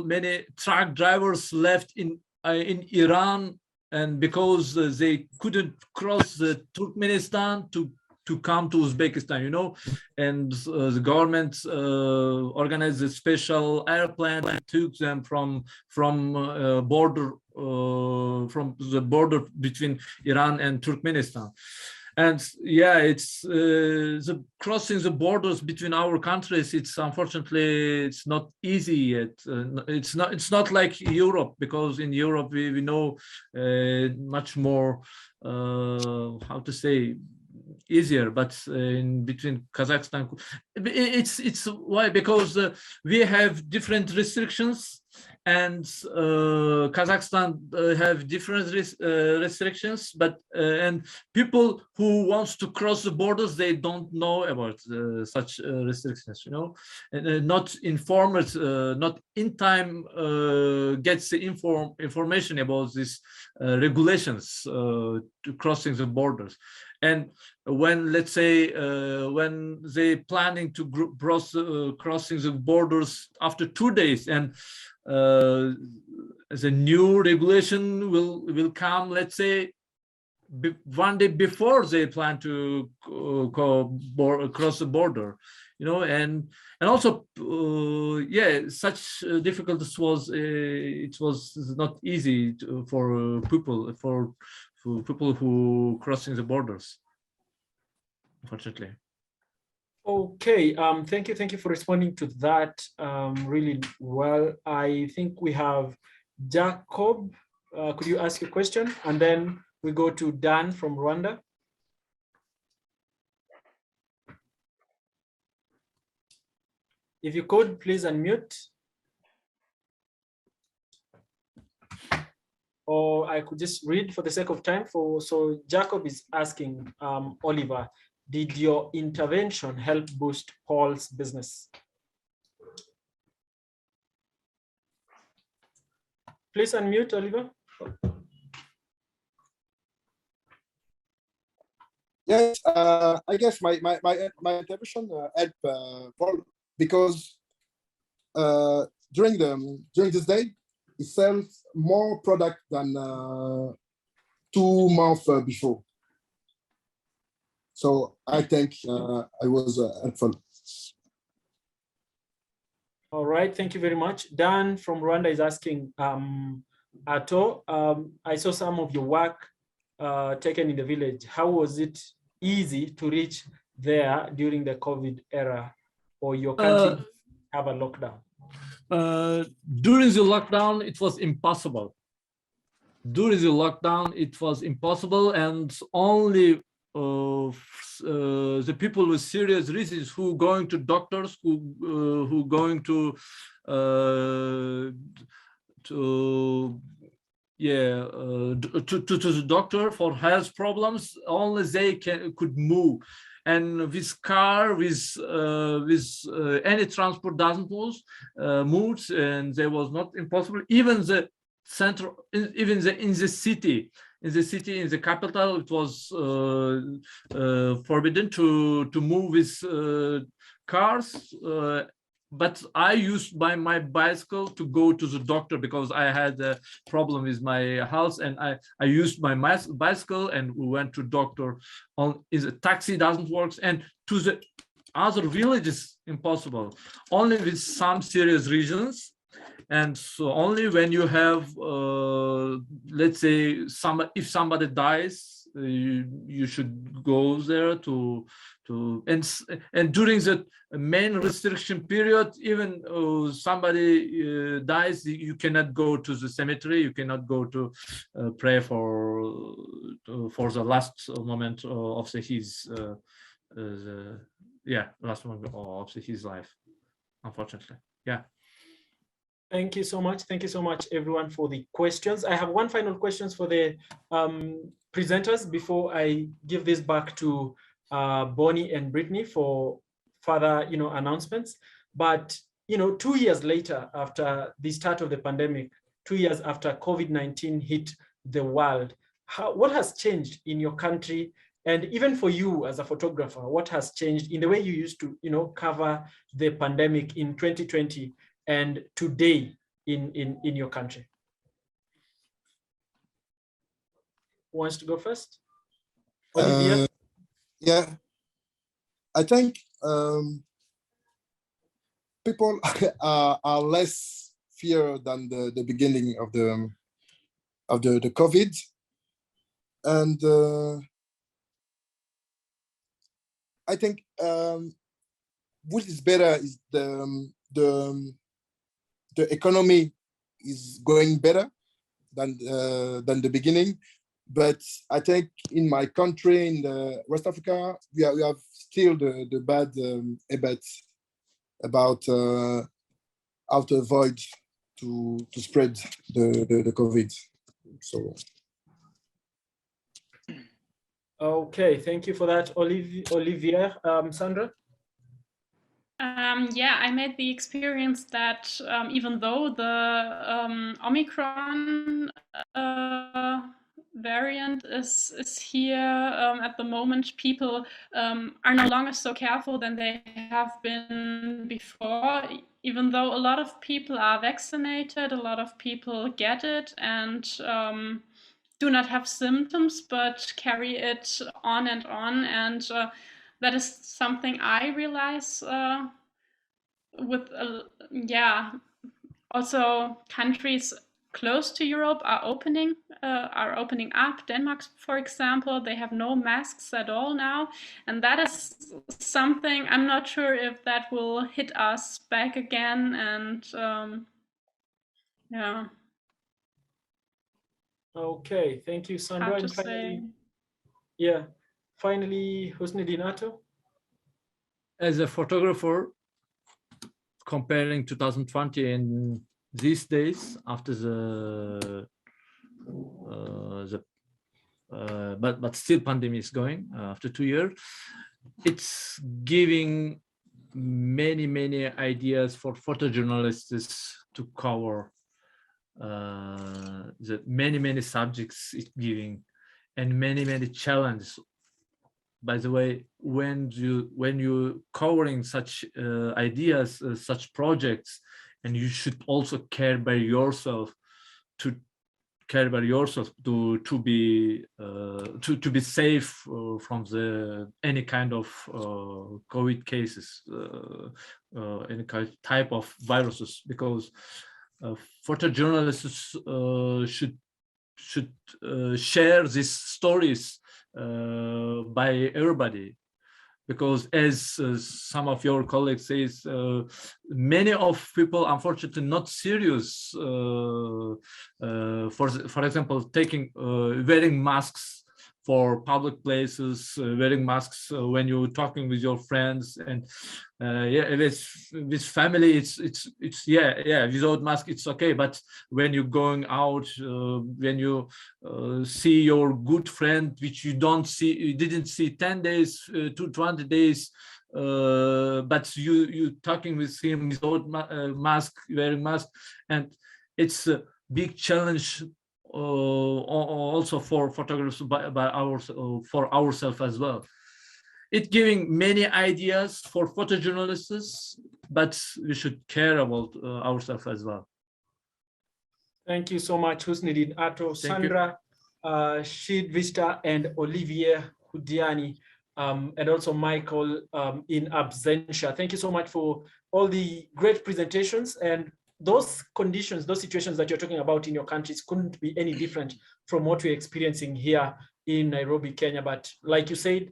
many truck drivers left in Iran, and because they couldn't cross the Turkmenistan to come to Uzbekistan, you know, and the government organized a special airplane that took them from the border between Iran and Turkmenistan. And yeah, it's the crossing the borders between our countries. It's unfortunately it's not easy yet. It's not like Europe, because in Europe we know much more how to say easier. But in between Kazakhstan, it's why, because we have different restrictions. And Kazakhstan have different restrictions, but and people who wants to cross the borders, they don't know about such restrictions, you know, and not informed, not in time gets the information about these regulations to crossing the borders. And when, let's say, when they planning to crossing the borders after 2 days, and the new regulation will come, let's say, 1 day before they plan to cross the border, you know, and also such difficulties was it was not easy for people who crossing the borders, unfortunately. Okay, thank you for responding to that really well. I think we have Jacob. Could you ask a question? And then we go to Dan from Rwanda. If you could, please unmute. Or I could just read for the sake of time. So Jacob is asking Oliver, did your intervention help boost Paul's business? Please unmute, Oliver. Yes, I guess my intervention helped Paul, because during this day he sells more product than 2 months before. So I think I was helpful. All right, thank you very much. Dan from Rwanda is asking, Ato, I saw some of your work taken in the village. How was it easy to reach there during the COVID era, or your country have a lockdown? During the lockdown, it was impossible. During the lockdown, it was impossible, and only the people with serious reasons who going to doctors, who going to the doctor for health problems, only they could move. And with car, with any transport doesn't move, and there was not impossible. Even the center, even in the city, in the capital, it was forbidden to move with cars. but I used my bicycle to go to the doctor because I had a problem with my health, and I used my bicycle and we went to doctor. Is a taxi doesn't work, and to the other villages impossible. Only with some serious reasons. And so only when you have, let's say, if somebody dies, you should go there and during the main restriction period, even somebody dies, you cannot go to the cemetery, you cannot go to pray for the last moment of his last moment of his life, unfortunately. Yeah. Thank you so much. Thank you so much, everyone, for the questions. I have one final question for the presenters before I give this back to Bonnie and Brittany for further, announcements. But 2 years later, after the start of the pandemic, 2 years after COVID-19 hit the world, what has changed in your country? And even for you as a photographer, what has changed in the way you used to, cover the pandemic in 2020 and today in your country? Who wants to go first? Olivier? Yeah, I think people are less fear than the beginning of the COVID, and I think what is better is the economy is going better than the beginning, but I think in my country, in the West Africa, we have still the bad habit about how to avoid to spread the COVID. So. Okay, thank you for that, Olivier. Sandra? Yeah, I made the experience that even though the Omicron variant is here at the moment, people are no longer so careful than they have been before. Even though a lot of people are vaccinated, a lot of people get it and do not have symptoms, but carry it on, and that is something I realize with also countries close to Europe are opening up. Denmark, for example, they have no masks at all now, and that is something I'm not sure if that will hit us back again. And yeah. Okay, thank you, Sandra. And finally, Husniddin. As a photographer, comparing 2020 and these days after but still pandemic is going after 2 years, it's giving many ideas for photojournalists to cover the many subjects it's giving, and many challenges. By the way, when you covering such ideas, such projects, and you should also care by yourself to be safe from any kind of COVID cases, any type of viruses, because photojournalists should share these stories by everybody, because as some of your colleagues says, many of people unfortunately not serious for example taking wearing masks for public places, wearing masks when you're talking with your friends, and with family it's without mask it's okay, but when you're going out, when you see your good friend which you didn't see 10 days to 20 days, but you talking with him without wearing mask, and it's a big challenge also for photographers for ourselves as well. it giving many ideas for photojournalists, but we should care about ourselves as well. Thank you so much, Husniddin, Ato, Sandra, Schildwächter, and Olivier Khouadiani, and also Mykhaylo in absentia. Thank you so much for all the great presentations. And those conditions, those situations that you're talking about in your countries couldn't be any different from what we're experiencing here in Nairobi, Kenya. But like you said,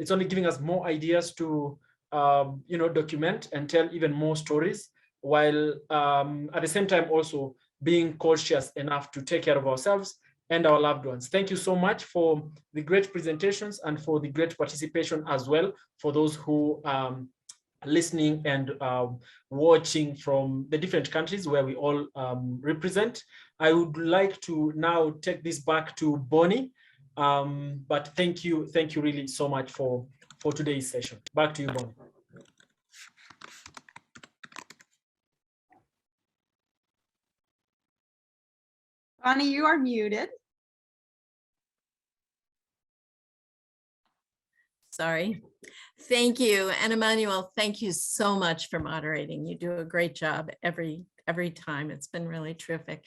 it's only giving us more ideas to document and tell even more stories, while at the same time also being cautious enough to take care of ourselves and our loved ones. Thank you so much for the great presentations and for the great participation as well, for those who listening and watching from the different countries where we all represent. I would like to now take this back to Bonnie, but thank you really so much for today's session. Back to you, Bonnie. Bonnie, you are muted. Sorry. Thank you. And Emmanuel, thank you so much for moderating. You do a great job every time. It's been really terrific.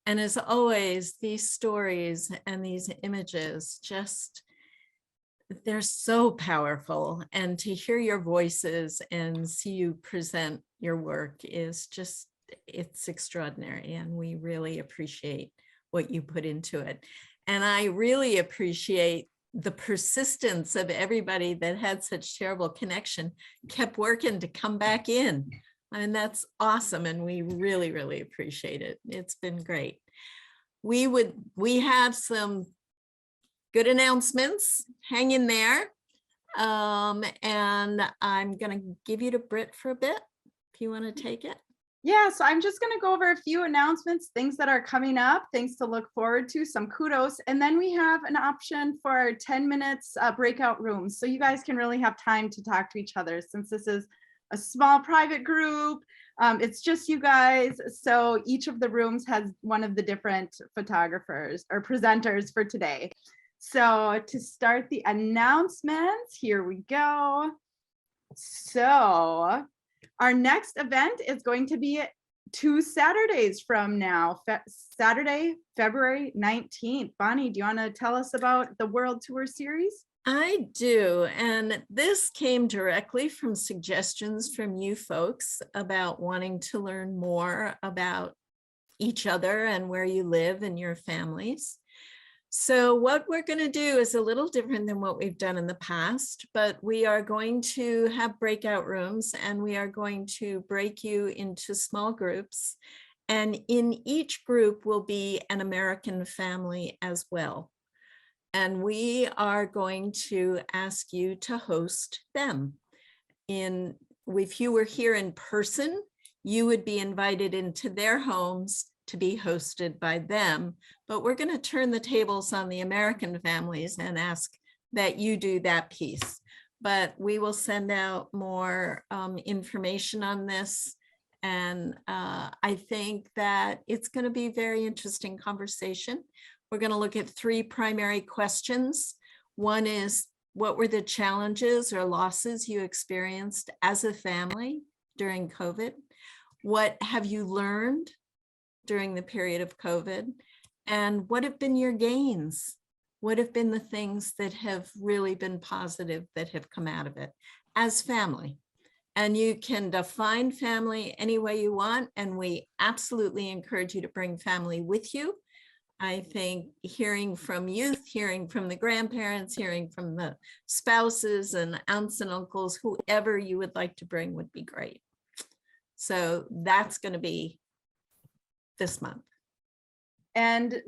And as always, these stories and these images just, they're so powerful. And to hear your voices and see you present your work is just, it's extraordinary. And we really appreciate what you put into it. And I really appreciate the persistence of everybody that had such terrible connection, kept working to come back in. I mean, that's awesome. And we really, really appreciate it. It's been great. We have some good announcements. Hang in there. And I'm going to give you to Britt for a bit, if you want to take it. Yeah, so I'm just going to go over a few announcements, things that are coming up, things to look forward to, some kudos, and then we have an option for 10 minutes breakout rooms. So you guys can really have time to talk to each other since this is a small private group. It's just you guys. So each of the rooms has one of the different photographers or presenters for today. So to start the announcements, here we go. So our next event is going to be 2 Saturdays from now, Saturday, February 19th. Bonnie, do you want to tell us about the World Tour Series? I do, and this came directly from suggestions from you folks about wanting to learn more about each other and where you live and your families. So what we're going to do is a little different than what we've done in the past, but we are going to have breakout rooms and we are going to break you into small groups. And in each group will be an American family as well. And we are going to ask you to host them. If you were here in person, you would be invited into their homes to be hosted by them, but we're going to turn the tables on the American families and ask that you do that piece. But we will send out more information on this. And I think that it's going to be a very interesting conversation. We're going to look at 3 primary questions. One is, what were the challenges or losses you experienced as a family during COVID? What have you learned during the period of COVID? And what have been your gains? What have been the things that have really been positive that have come out of it as family? And you can define family any way you want. And we absolutely encourage you to bring family with you. I think hearing from youth, hearing from the grandparents, hearing from the spouses and aunts and uncles, whoever you would like to bring would be great. So that's going to be this month. And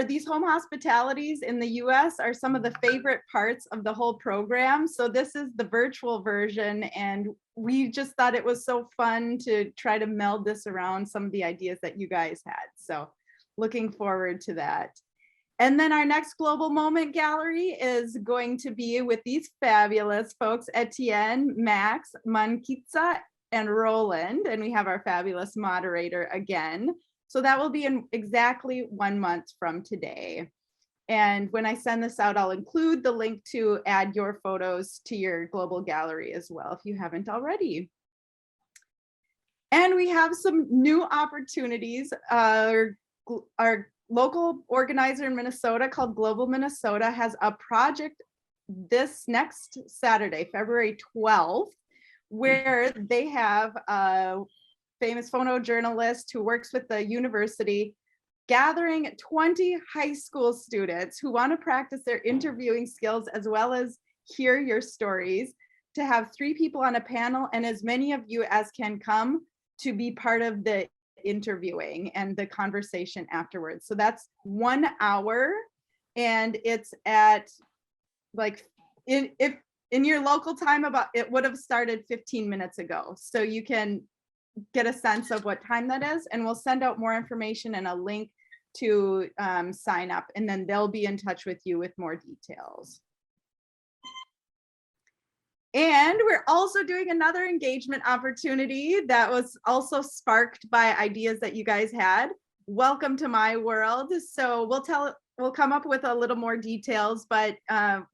these home hospitalities in the US are some of the favorite parts of the whole program. So this is the virtual version, and we just thought it was so fun to try to meld this around some of the ideas that you guys had. So looking forward to that. And then our next Global Moment Gallery is going to be with these fabulous folks, Etienne, Max, Mankitsa, and Roland. And we have our fabulous moderator again. So that will be in exactly 1 month from today. And when I send this out, I'll include the link to add your photos to your global gallery as well, if you haven't already. And we have some new opportunities. Our local organizer in Minnesota called Global Minnesota has a project this next Saturday, February 12th, where they have a famous photojournalist who works with the university gathering 20 high school students who want to practice their interviewing skills as well as hear your stories, to have 3 people on a panel and as many of you as can come to be part of the interviewing and the conversation afterwards. So that's 1 hour, and it's at like in your local time, about it would have started 15 minutes ago. So you can get a sense of what time that is, and we'll send out more information and a link to sign up, and then they'll be in touch with you with more details. And we're also doing another engagement opportunity that was also sparked by ideas that you guys had. Welcome to my world. So we'll come up with a little more details, but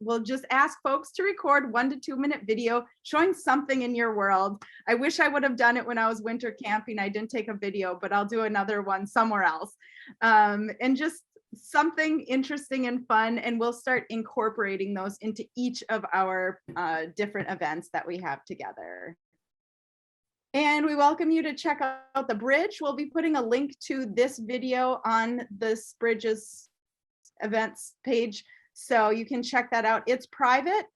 we'll just ask folks to record 1 to 2 minute video showing something in your world. I wish I would have done it when I was winter camping. I didn't take a video, but I'll do another one somewhere else. And just something interesting and fun, and we'll start incorporating those into each of our different events that we have together. And we welcome you to check out the bridge. We'll be putting a link to this video on this bridge's events page, so you can check that out. It's private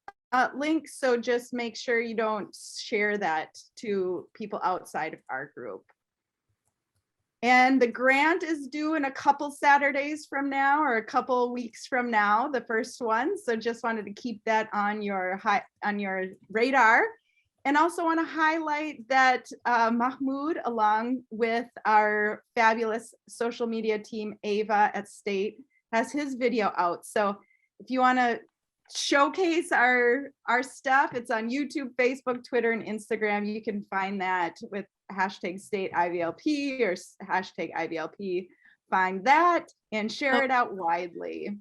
link, so just make sure you don't share that to people outside of our group. And the grant is due in a couple Saturdays from now, or a couple weeks from now, the first one. So just wanted to keep that on your radar. And also want to highlight that Mahmoud, along with our fabulous social media team, Ava at State, has his video out. So if you want to showcase our stuff, it's on YouTube, Facebook, Twitter, and Instagram. You can find that with hashtag State IVLP or hashtag IVLP. Find that and share it out widely.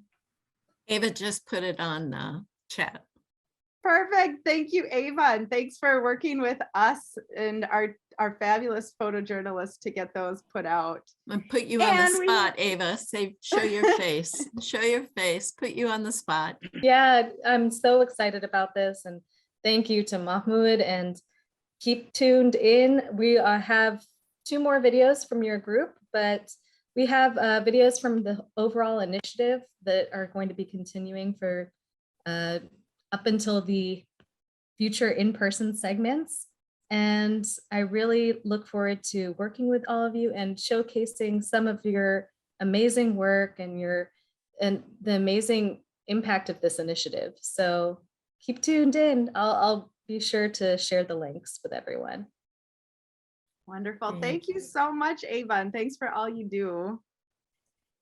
Ava just put it on the chat. Perfect. Thank you, Ava. And thanks for working with us and our fabulous photojournalists to get those put out. And put you on the spot, Ava. Say, show your face. Show your face. Put you on the spot. Yeah, I'm so excited about this. And thank you to Mahmoud, and keep tuned in. We have 2 more videos from your group, but we have videos from the overall initiative that are going to be continuing for up until the future in-person segments. And I really look forward to working with all of you and showcasing some of your amazing work and the amazing impact of this initiative. So keep tuned in. I'll be sure to share the links with everyone. Wonderful. Thank you so much, Ava, and thanks for all you do.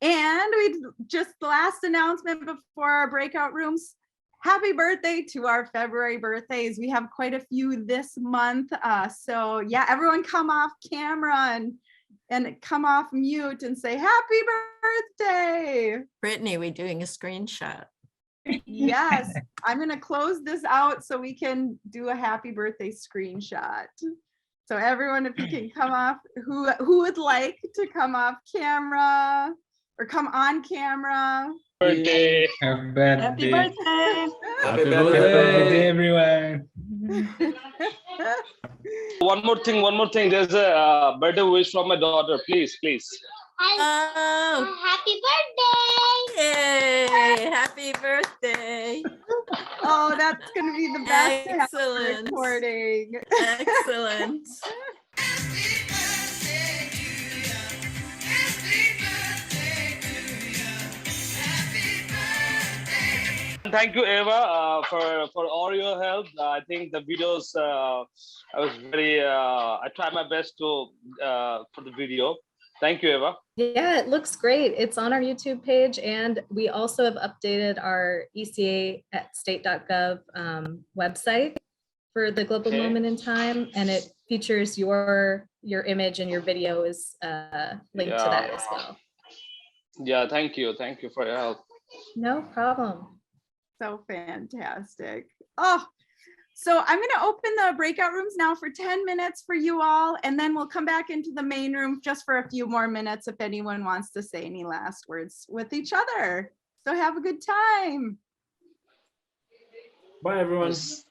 And we just the last announcement before our breakout rooms. Happy birthday to our February birthdays. We have quite a few this month. So yeah, everyone come off camera and come off mute and say happy birthday. Brittany, we're doing a screenshot. Yes, I'm gonna close this out so we can do a happy birthday screenshot. So everyone, if you can come off, who would like to come off camera or come on camera? Birthday. Happy birthday. Happy birthday, everyone. One more thing. There's a birthday wish from my daughter. Please. Oh, Happy birthday! yay! Happy birthday! Oh, that's gonna be the best Excellent. recording. Excellent. Thank you, Eva, for all your help. I think the videos, I was very, I tried my best to for the video. Thank you, Eva. Yeah, it looks great. It's on our YouTube page, and we also have updated our ECA at state.gov website for the global moment in time, and it features your image, and your video is linked to that as well. Yeah, thank you for your help. No problem. So fantastic. Oh, so I'm going to open the breakout rooms now for 10 minutes for you all, and then we'll come back into the main room just for a few more minutes if anyone wants to say any last words with each other. So have a good time. Bye, everyone. Yes.